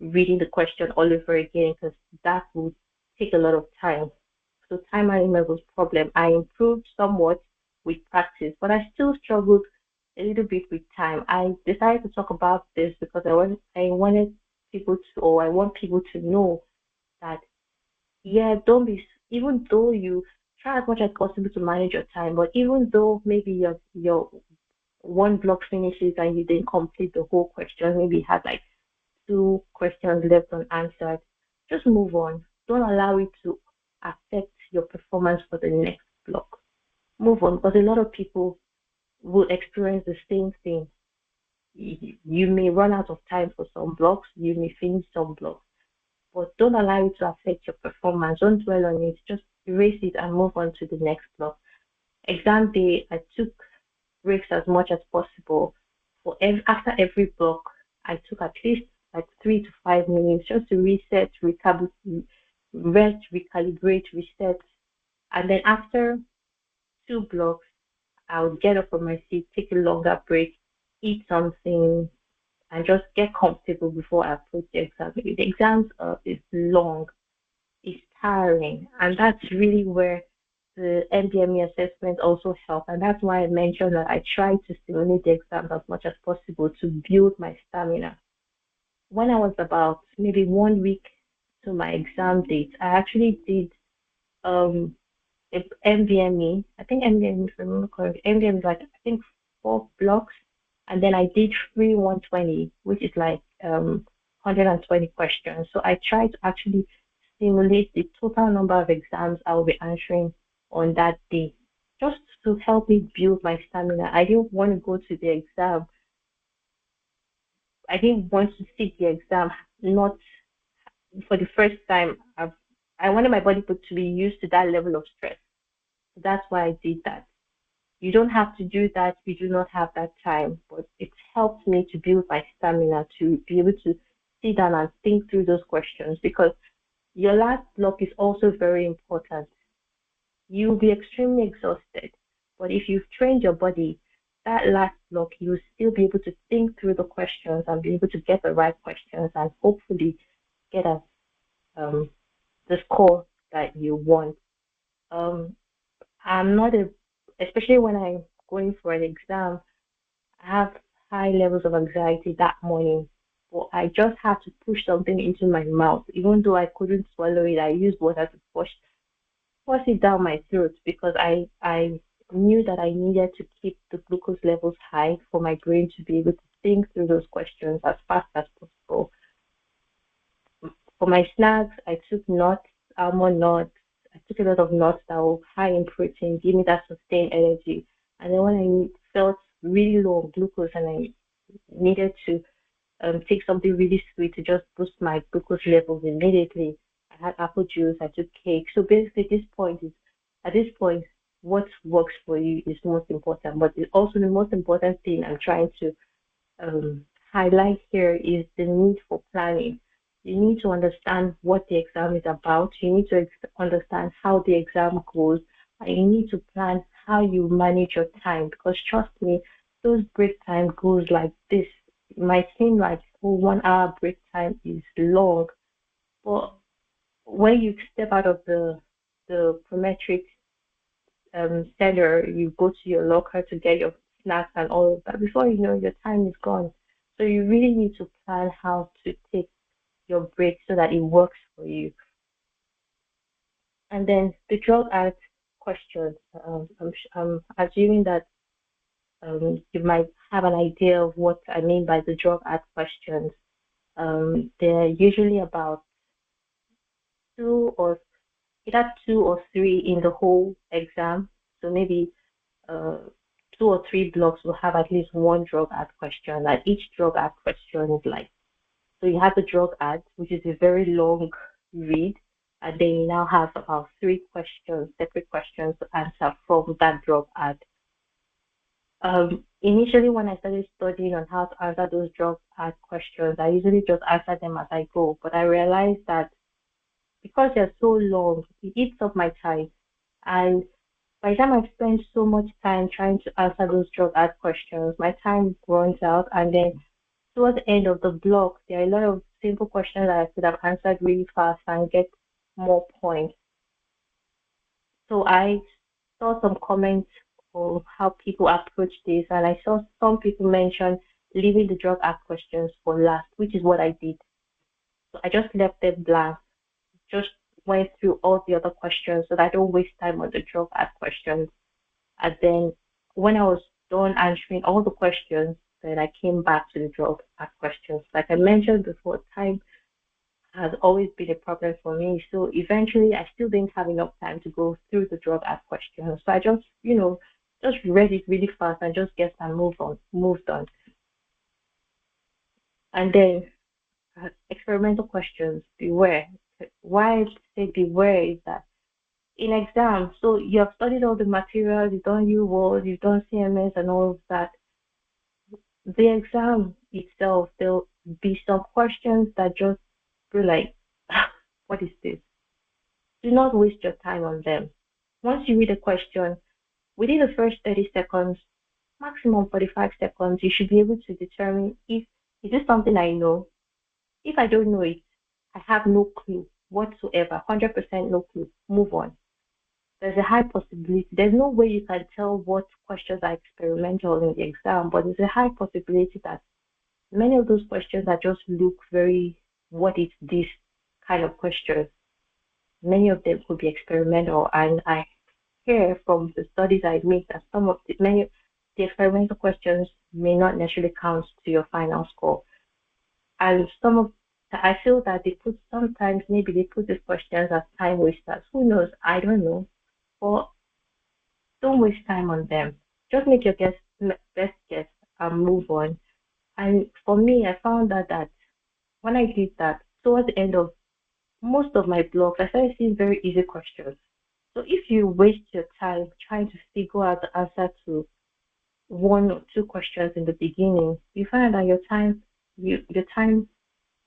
reading the question all over again because that would take a lot of time. So time management was a problem. I improved somewhat with practice, but I still struggled a little bit with time. I decided to talk about this because I wanted people to, or I want people to know that, yeah, don't be, even though you try as much as possible to manage your time, but even though maybe your one block finishes and you didn't complete the whole question, maybe you had like 2 questions left unanswered, just move on. Don't allow it to affect your performance for the next block. Move on, because a lot of people will experience the same thing. You may run out of time for some blocks, you may finish some blocks, but don't allow it to affect your performance. Don't dwell on it. Just erase it and move on to the next block. Exam day, I took breaks as much as possible. After every block, I took at least like 3 to 5 minutes just to reset, rest, recalibrate, reset. And then after 2 blocks, I would get up from my seat, take a longer break, eat something, and just get comfortable before I approach the exam. The exams is long, it's tiring, and that's really where the MBME assessment also help. And that's why I mentioned that I try to simulate the exams as much as possible to build my stamina. When I was about maybe 1 week to my exam date, I actually did MBME. I think MBME, if I remember correctly, MBME is like, I think, 4 blocks. And then I did free 120, which is like 120 questions. So I tried to actually simulate the total number of exams I will be answering on that day, just to help me build my stamina. I didn't want to go to the exam. I didn't want to sit the exam not for the first time. I wanted my body to be used to that level of stress. So that's why I did that. You don't have to do that. You do not have that time, but it helped me to build my stamina to be able to sit down and think through those questions, because your last block is also very important. You'll be extremely exhausted, but if you've trained your body, that last block, you'll still be able to think through the questions and be able to get the right questions and hopefully get the score that you want. Um, I'm not especially when I'm going for an exam, I have high levels of anxiety that morning. But I just had to push something into my mouth. Even though I couldn't swallow it, I used water to force it down my throat, because I knew that I needed to keep the glucose levels high for my brain to be able to think through those questions as fast as possible. For my snacks, I took nuts, almond nuts. I took a lot of nuts that were high in protein, give me that sustained energy. And then when I felt really low on glucose and I needed to take something really sweet to just boost my glucose levels immediately, I had apple juice, I took cake. So basically, at this point, what works for you is most important. But it's also the most important thing I'm trying to highlight here is the need for planning. You need to understand what the exam is about. You need to understand how the exam goes, and you need to plan how you manage your time. Because trust me, those break time goes like this. It might seem like, oh, 1 hour break time is long, but when you step out of the prometric center, you go to your locker to get your snacks and all of that. Before you know, your time is gone. So you really need to plan how to take your break so that it works for you. And then the drug art questions. I'm assuming that you might have an idea of what I mean by the drug art questions. They're usually about two or either 2 or 3 in the whole exam. So maybe uh, 2 or 3 blocks will have at least one drug art question. And each drug art question is like, so you have the drug art, which is a very long read, and then you now have about 3 questions, separate questions to answer from that drug art. Initially, when I started studying on how to answer those drug art questions, I usually just answer them as I go. But I realized that because they're so long, it eats up my time. And by the time I've spent so much time trying to answer those drug art questions, my time runs out. And then towards the end of the block, there are a lot of simple questions that I could have answered really fast and get more points. So I saw some comments on how people approach this, and I saw some people mention leaving the drug art questions for last, which is what I did. So I just left them blank, just went through all the other questions so that I don't waste time on the drug art questions. And then when I was done answering all the questions, then I came back to the drug art questions. Like I mentioned before, time has always been a problem for me. So eventually I still didn't have enough time to go through the drug art questions. So I just, just read it really fast and just get and moved on. And then experimental questions, beware. Why I say beware is that in exams, so you have studied all the materials, you've done U-World, you've done CMS and all of that. The exam itself, there'll be some questions that just be like, what is this? Do not waste your time on them. Once you read a question, within the first 30 seconds, maximum 45 seconds, you should be able to determine if is this something I know. If I don't know it, I have no clue whatsoever, 100% no clue. Move on. There's a high possibility. There's no way you can tell what questions are experimental in the exam, but there's a high possibility that many of those questions that just look very, what is this kind of questions? Many of them could be experimental, and I hear from the studies I make that many of the experimental questions may not necessarily count to your final score. And I feel that sometimes maybe they put these questions as time wasters. Who knows? I don't know. But don't waste time on them. Just make your best guess and move on. And for me, I found that when I did that, towards the end of most of my blogs, I started seeing very easy questions. So if you waste your time trying to figure out the answer to 1 or 2 questions in the beginning, you find that your time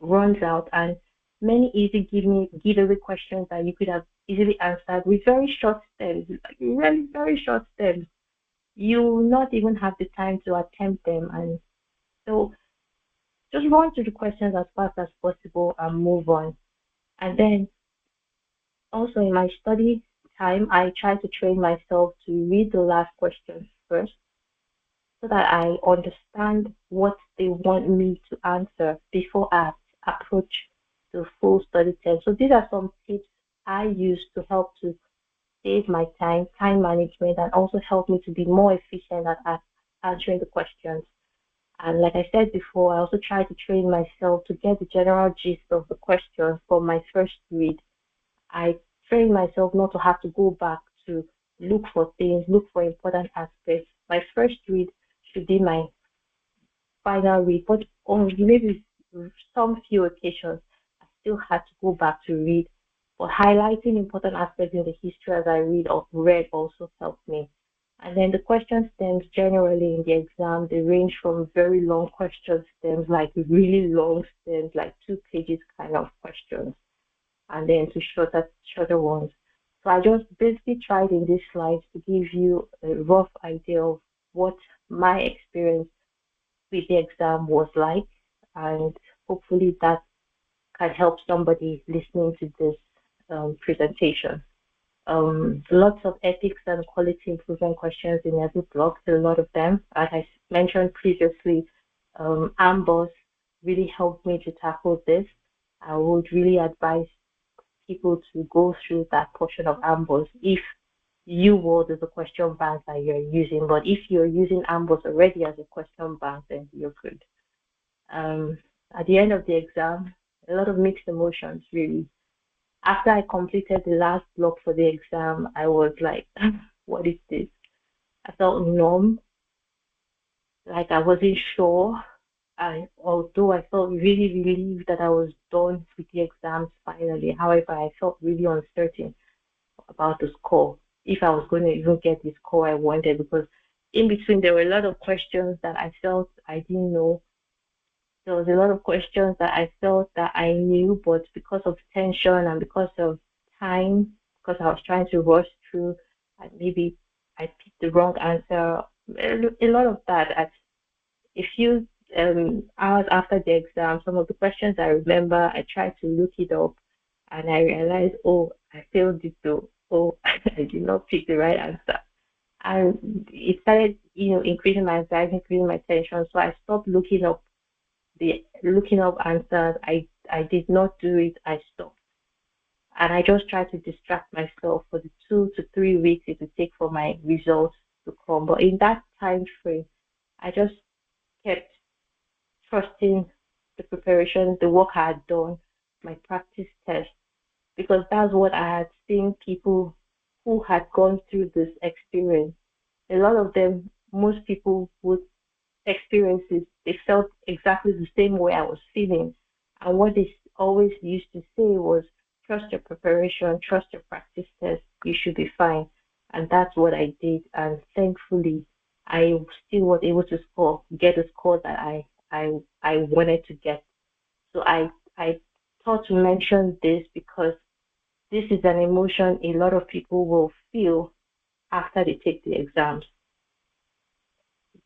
runs out, and many easy giveaway questions that you could have easily answered with very short steps, like really very short steps, you will not even have the time to attempt them. And so just run through the questions as fast as possible and move on. And then also in my study time, I try to train myself to read the last questions first so that I understand what they want me to answer before I approach the full study test. So these are some tips I use to help to save my time management, and also help me to be more efficient at answering the questions. And like I said before, I also try to train myself to get the general gist of the questions from my first read. I train myself not to have to go back to look for important aspects. My first read should be my final read, but on maybe some few occasions, I still had to go back to read But highlighting important aspects in the history as I read also helped me. And then the question stems generally in the exam, they range from very long question stems, like really long stems, like 2 pages kind of questions, and then to shorter ones. So I just basically tried in these slides to give you a rough idea of what my experience with the exam was like, and hopefully that can help somebody listening to this presentation. Lots of ethics and quality improvement questions in every block, a lot of them. As I mentioned previously, AMBOSS really helped me to tackle this. I would really advise people to go through that portion of AMBOSS if you were the question bank that you're using. But if you're using AMBOSS already as a question bank, then you're good. At the end of the exam, a lot of mixed emotions, really. After I completed the last block for the exam, I was like, what is this? I felt numb, like I wasn't sure. Although I felt really relieved that I was done with the exams finally, however, I felt really uncertain about the score, if I was going to even get the score I wanted, because in between there were a lot of questions that I felt I didn't know. There was a lot of questions that I felt that I knew, but because of tension and because of time, because I was trying to rush through, and maybe I picked the wrong answer. A lot of that. A few hours after the exam, some of the questions I remember, I tried to look it up, and I realized, oh, I failed it though. Oh, I did not pick the right answer. And it started, increasing my anxiety, increasing my tension. So I stopped looking up answers. I did not do it. I stopped. And I just tried to distract myself for the 2 to 3 weeks it would take for my results to come. But in that time frame, I just kept trusting the preparation, the work I had done, my practice test, because that's what I had seen people who had gone through this experience. A lot of them, most people would experiences, they felt exactly the same way I was feeling. And what they always used to say was, trust your preparation, trust your practice test, you should be fine. And that's what I did. And thankfully, I still was able to get the score that I wanted to get. So I thought to mention this because this is an emotion a lot of people will feel after they take the exams.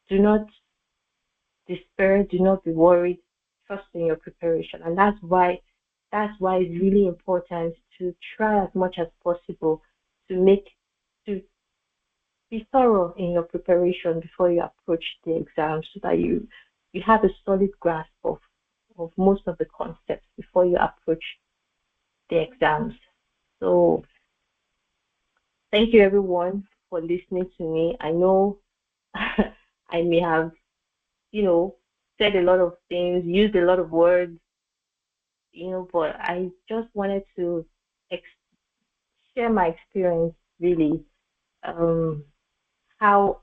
Do not despair, do not be worried, trust in your preparation. And that's why it's really important to try as much as possible to be thorough in your preparation before you approach the exam, so that you have a solid grasp of most of the concepts before you approach the exams. So thank you everyone for listening to me. I know I may have, said a lot of things, used a lot of words, but I just wanted to ex- share my experience, really. Um, how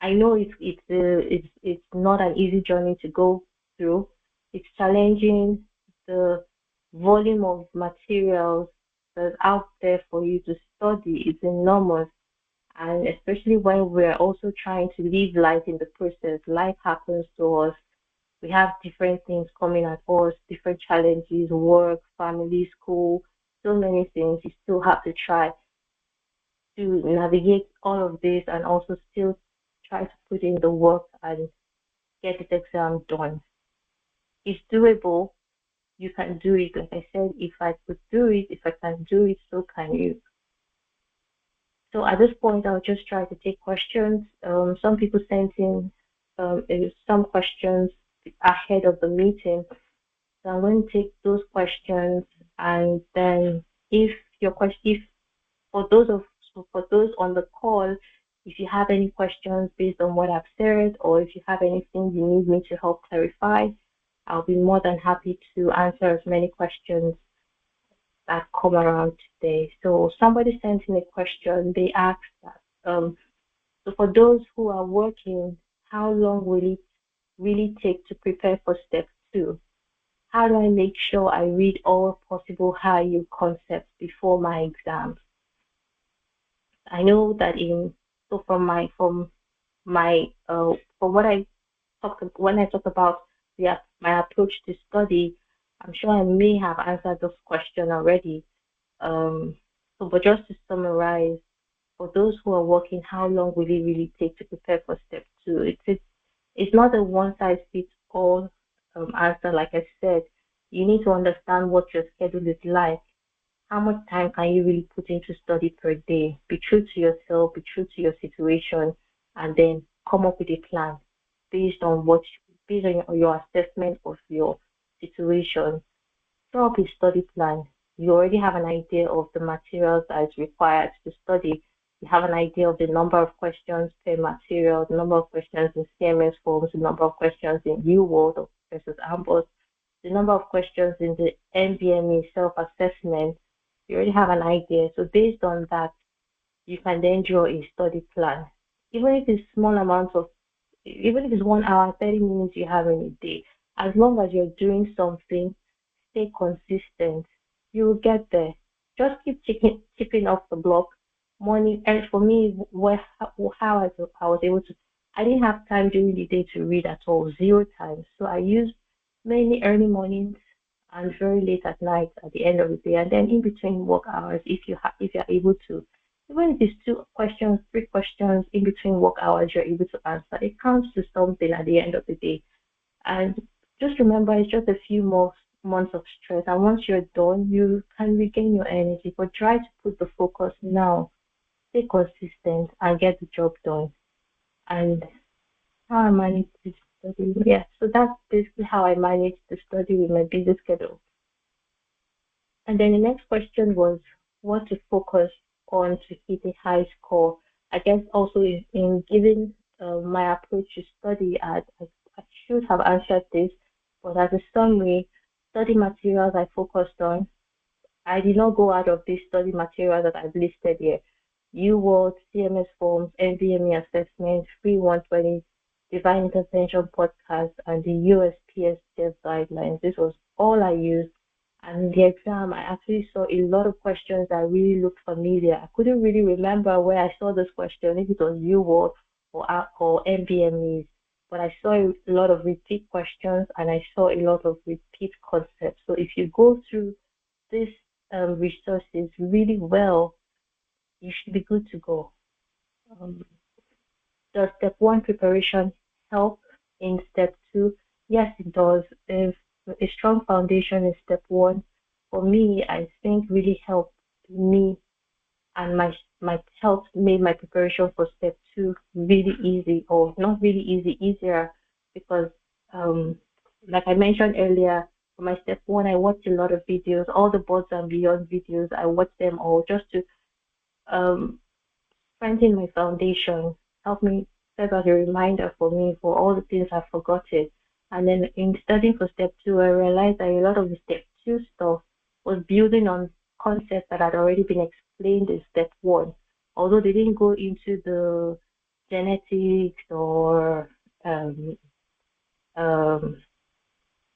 I know it's not an easy journey to go through. It's challenging. The volume of materials that's out there for you to study is enormous, and especially when we're also trying to live life in the process. Life happens to us. We have different things coming at us, different challenges, work, family, school, so many things. You still have to try to navigate all of this and also still try to put in the work and get this exam done. It's doable. You can do it. Like I said, if I could do it, if I can do it, so can you. So at this point, I'll just try to take questions. Some people sent in some questions ahead of the meeting. So I'm going to take those questions, and then if your question, if for those on the call, if you have any questions based on what I've said, or if you have anything you need me to help clarify, I'll be more than happy to answer as many questions that come around today. So somebody sent in a question. They asked that, so for those who are working, how long will it really take to prepare for step 2? how do I make sure I read all possible high-yield concepts before my exams? I know that so from what I when I talk about my approach to study, I'm sure I may have answered this question already. But just to summarize, for those who are working, how long will it really take to prepare for step two? It's not a one size fits all answer. Like I said, you need to understand what your schedule is like. How much time can you really put into study per day? Be true to yourself, be true to your situation, and then come up with a plan based on your assessment of your situation. Draw up a study plan. You already have an idea of the materials that is required to study. You have an idea of the number of questions per material, the number of questions in CMS forms, the number of questions in UWorld versus AMBOSS, the number of questions in the NBME self-assessment. You already have an idea. So based on that, you can then draw a study plan. Even if it's even if it's 1 hour, 30 minutes you have in a day, as long as you're doing something, stay consistent, you will get there. Just keep chipping off the block. Morning, and for me, how I was able to, I didn't have time during the day to read at all, zero time. So I used mainly early mornings and very late at night at the end of the day, and then in between work hours, if you're able to, even if it's 2 questions, 3 questions in between work hours, you're able to answer. It counts to something at the end of the day. And just remember, it's just a few more months of stress. And once you're done, you can regain your energy. But try to put the focus now. Stay consistent and get the job done. And how I manage to study. Yeah, so that's basically how I manage to study with my busy schedule. And then the next question was what to focus on to hit a high score. I guess also in giving my approach to study, I should have answered this, but as a summary, study materials I focused on. I did not go out of these study materials that I've listed here. UWorld, CMS forms, NVMe assessment, Free 120, Divine Intervention podcast, and the USPS guidelines. This was all I used. And in the exam, I actually saw a lot of questions that really looked familiar. I couldn't really remember where I saw this question, if it was UWorld or NVMEs, but I saw a lot of repeat questions and I saw a lot of repeat concepts. So if you go through these resources really well, you should be good to go. Does step one preparation help in step two? Yes, it does. If a strong foundation in step one, for me, I think really helped me, and my help made my preparation for step two really easy, or not really easy, easier, because like I mentioned earlier, for my step one, I watched a lot of videos, all the boards and beyond videos. I watched them all just to um strengthen my foundation, help me serve as a reminder for me for all the things I've forgotten. And then in studying for step two, I realized that a lot of the step two stuff was building on concepts that had already been explained in step one, although they didn't go into the genetics or um,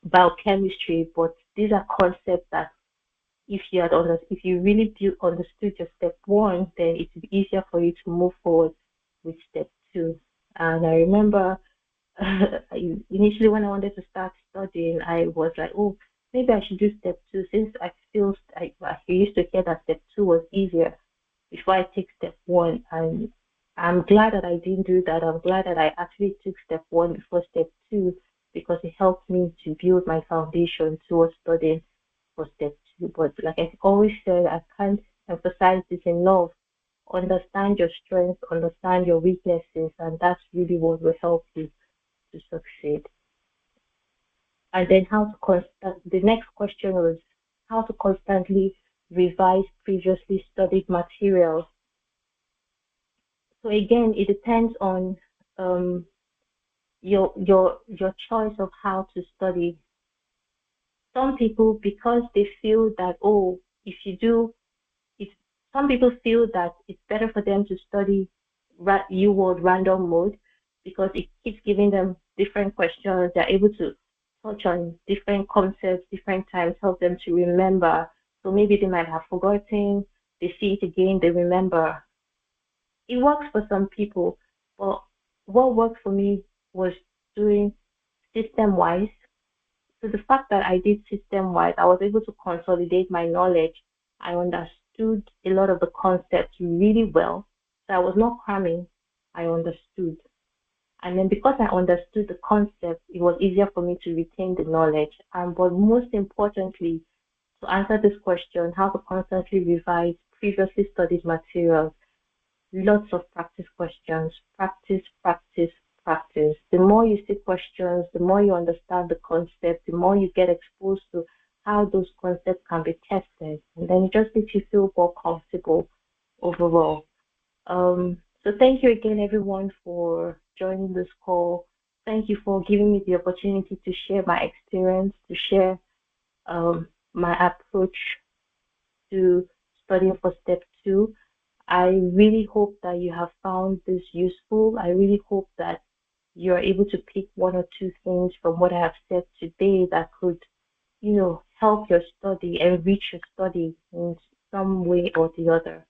biochemistry, but these are concepts that if you really understood your step one, then it would be easier for you to move forward with step two. And I remember initially when I wanted to start studying, I was like, oh, maybe I should do step two, since I used to hear that step two was easier before I take step one. And I'm glad that I didn't do that. I'm glad that I actually took step one before step two, because it helped me to build my foundation towards studying for step two. But like I always said, I can't emphasize this enough. Understand your strengths, understand your weaknesses, and that's really what will help you to succeed. And then the next question was how to constantly revise previously studied materials. So again, it depends on um, your choice of how to study. Some people, because they feel that, oh, if you do if some people feel that it's better for them to study UWorld random mode, because it keeps giving them different questions. They're able to touch on different concepts, different times, help them to remember. So maybe they might have forgotten, they see it again, they remember. It works for some people, but what worked for me was doing system-wise. So the fact that I did system-wise, I was able to consolidate my knowledge. I understood a lot of the concepts really well. So I was not cramming, I understood. And then because I understood the concept, it was easier for me to retain the knowledge. But most importantly, to answer this question, how to constantly revise previously studied materials, lots of practice questions, practice, practice, practice. The more you see questions, the more you understand the concept, the more you get exposed to how those concepts can be tested. And then it just makes you feel more comfortable overall. So thank you again, everyone, for joining this call. Thank you for giving me the opportunity to share my experience, to share my approach to studying for step 2. I really hope that you have found this useful. I really hope that you're able to pick one or two things from what I have said today that could, help your study, enrich your study in some way or the other.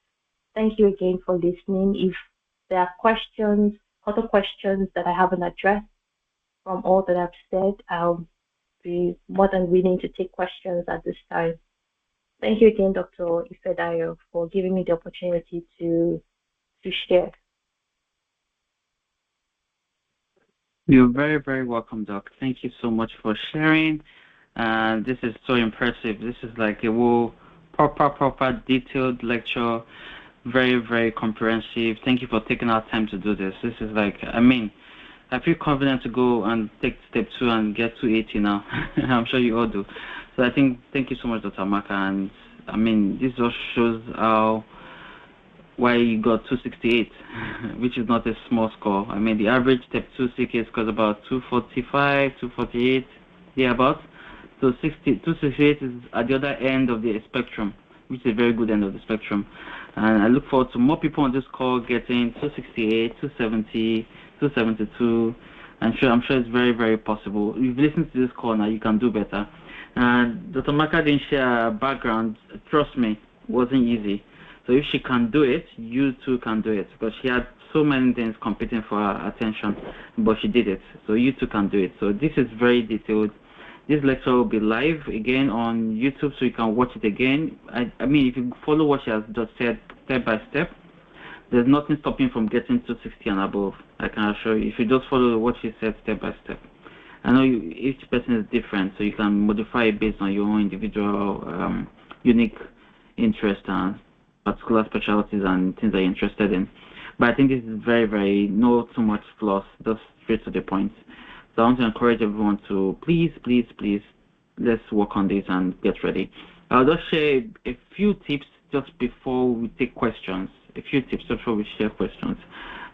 Thank you again for listening. If there are questions, other questions that I haven't addressed from all that I've said, I'll be more than willing to take questions at this time. Thank you again, Dr. Ifedayo, for giving me the opportunity to share. You're very, very welcome, Doc. Thank you so much for sharing. This is so impressive. This is like a whole proper detailed lecture. Very, very comprehensive. Thank you for taking our time to do this. This is like, I feel confident to go and take step 2 and get to 80 now. I'm sure you all do. So thank you so much, Dr. Amaka. And this just shows why you got 268, which is not a small score. The average step 2 CK scores about 245, 248, thereabouts. So 268 is at the other end of the spectrum, which is a very good end of the spectrum. And I look forward to more people on this call getting 268, 270, 272. I'm sure it's very, very possible. If you listen to this call now, you can do better. And Dr. Maka didn't share her background. Trust me, it wasn't easy. So if she can do it, you too can do it, because she had so many things competing for her attention, but she did it. So you too can do it. So this is very detailed. This lecture will be live again on YouTube, so you can watch it again. If you follow what she has just said step by step, there's nothing stopping from getting to 60 and above. I can assure you, if you just follow what she said step by step. I know each person is different, so you can modify it based on your own individual unique interest and particular specialties and things that you're interested in. But I think this is very, very, not too much fluff, just straight to the point. So I want to encourage everyone to please, let's work on this and get ready. I'll just share a few tips just before we take questions. A few tips before we share questions.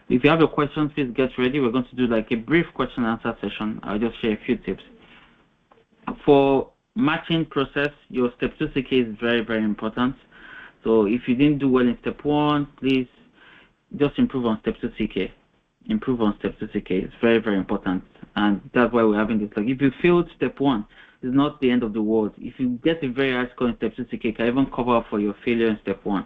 If you have your questions, please get ready. We're going to do like a brief question and answer session. I'll just share a few tips. For matching process, your step 2 CK is very, very important. So if you didn't do well in step 1, please just improve on step 2 CK. Improve on step 2 CK. It's very, very important. And that's why we're having this. Like if you failed step 1, it's not the end of the world. If you get a very high score in step 2 CK, you can even cover up for your failure in step 1.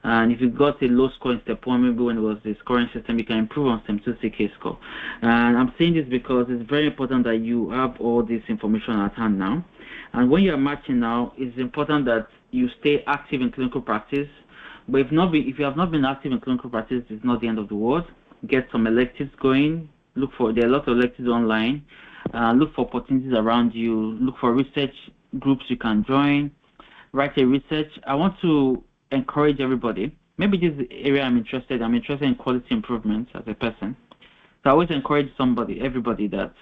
And if you got a low score in step 1, maybe when it was the scoring system, you can improve on step 2 CK score. And I'm saying this because it's very important that you have all this information at hand now. And when you're matching now, it's important that you stay active in clinical practice. But if you have not been active in clinical practice, it's not the end of the world. Get some electives going. There are a lot of electives online. Look for opportunities around you. Look for research groups you can join. Write a research. I want to encourage everybody. Maybe this is the area I'm interested in quality improvements as a person. So I always encourage everybody that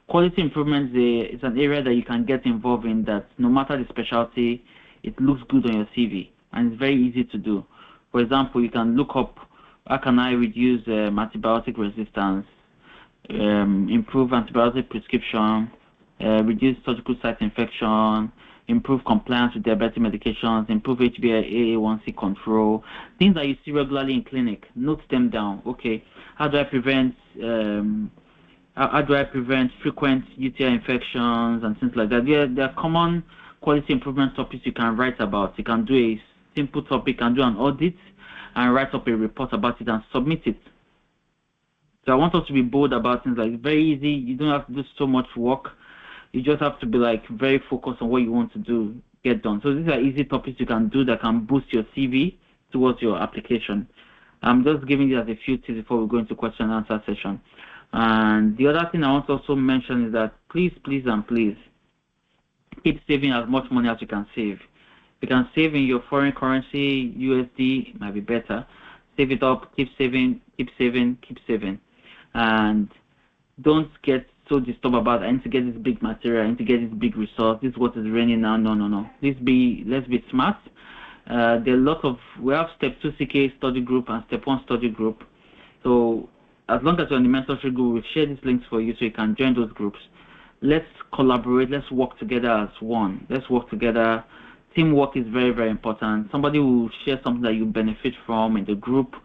quality improvements is an area that you can get involved in, that no matter the specialty, it looks good on your CV and it's very easy to do. For example, you can look up, how can I reduce antibiotic resistance, improve antibiotic prescription, reduce surgical site infection, improve compliance with diabetic medications, improve HbA1c control, things that you see regularly in clinic. Note them down. Okay, how do I prevent How do I prevent frequent UTI infections and things like that? There are common quality improvement topics you can write about. You can do a simple topic, and do an audit and write up a report about it and submit it. So I want us to be bold about things. Like, very easy. You don't have to do so much work. You just have to be like very focused on what you want to do, get done. So these are easy topics you can do that can boost your CV towards your application. I'm just giving you as a few tips before we go into question and answer session. And the other thing I want to also mention is that please keep saving as much money as you can save. If you can save in your foreign currency, USD, it might be better. Save it up, keep saving, and don't get so disturbed about I need to get this big material, I need to get this big resource, this is what is raining now. No. Let's be smart. We have step 2 CK study group and step 1 study group. So as long as you're in the mentorship group, we'll share these links for you so you can join those groups. Let's collaborate, let's work together as one. Let's work together. Teamwork is very, very important. Somebody will share something that you benefit from in the group.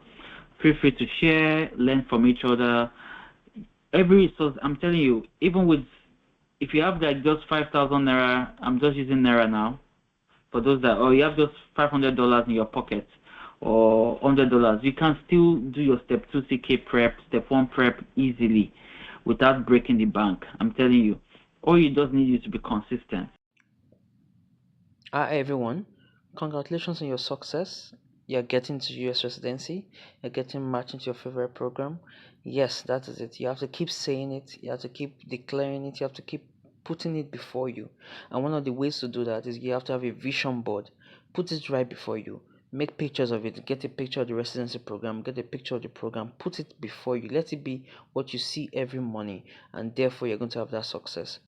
Feel free to share, learn from each other. Every resource, I'm telling you, even with, if you have like just 5,000 naira, I'm just using naira now, for those that, or you have just $500 in your pocket or $100, you can still do your step 2 CK prep, step 1 prep easily without breaking the bank. I'm telling you, all you just need is to be consistent. Hi everyone, congratulations on your success. You're getting to US residency, you're getting matched into your favorite program. Yes, that is it. You have to keep saying it, you have to keep declaring it, you have to keep putting it before you. And one of the ways to do that is you have to have a vision board. Put it right before you. Make pictures of it. Get a picture of the residency program, get a picture of the program, put it before you. Let it be what you see every morning, and therefore you're going to have that success.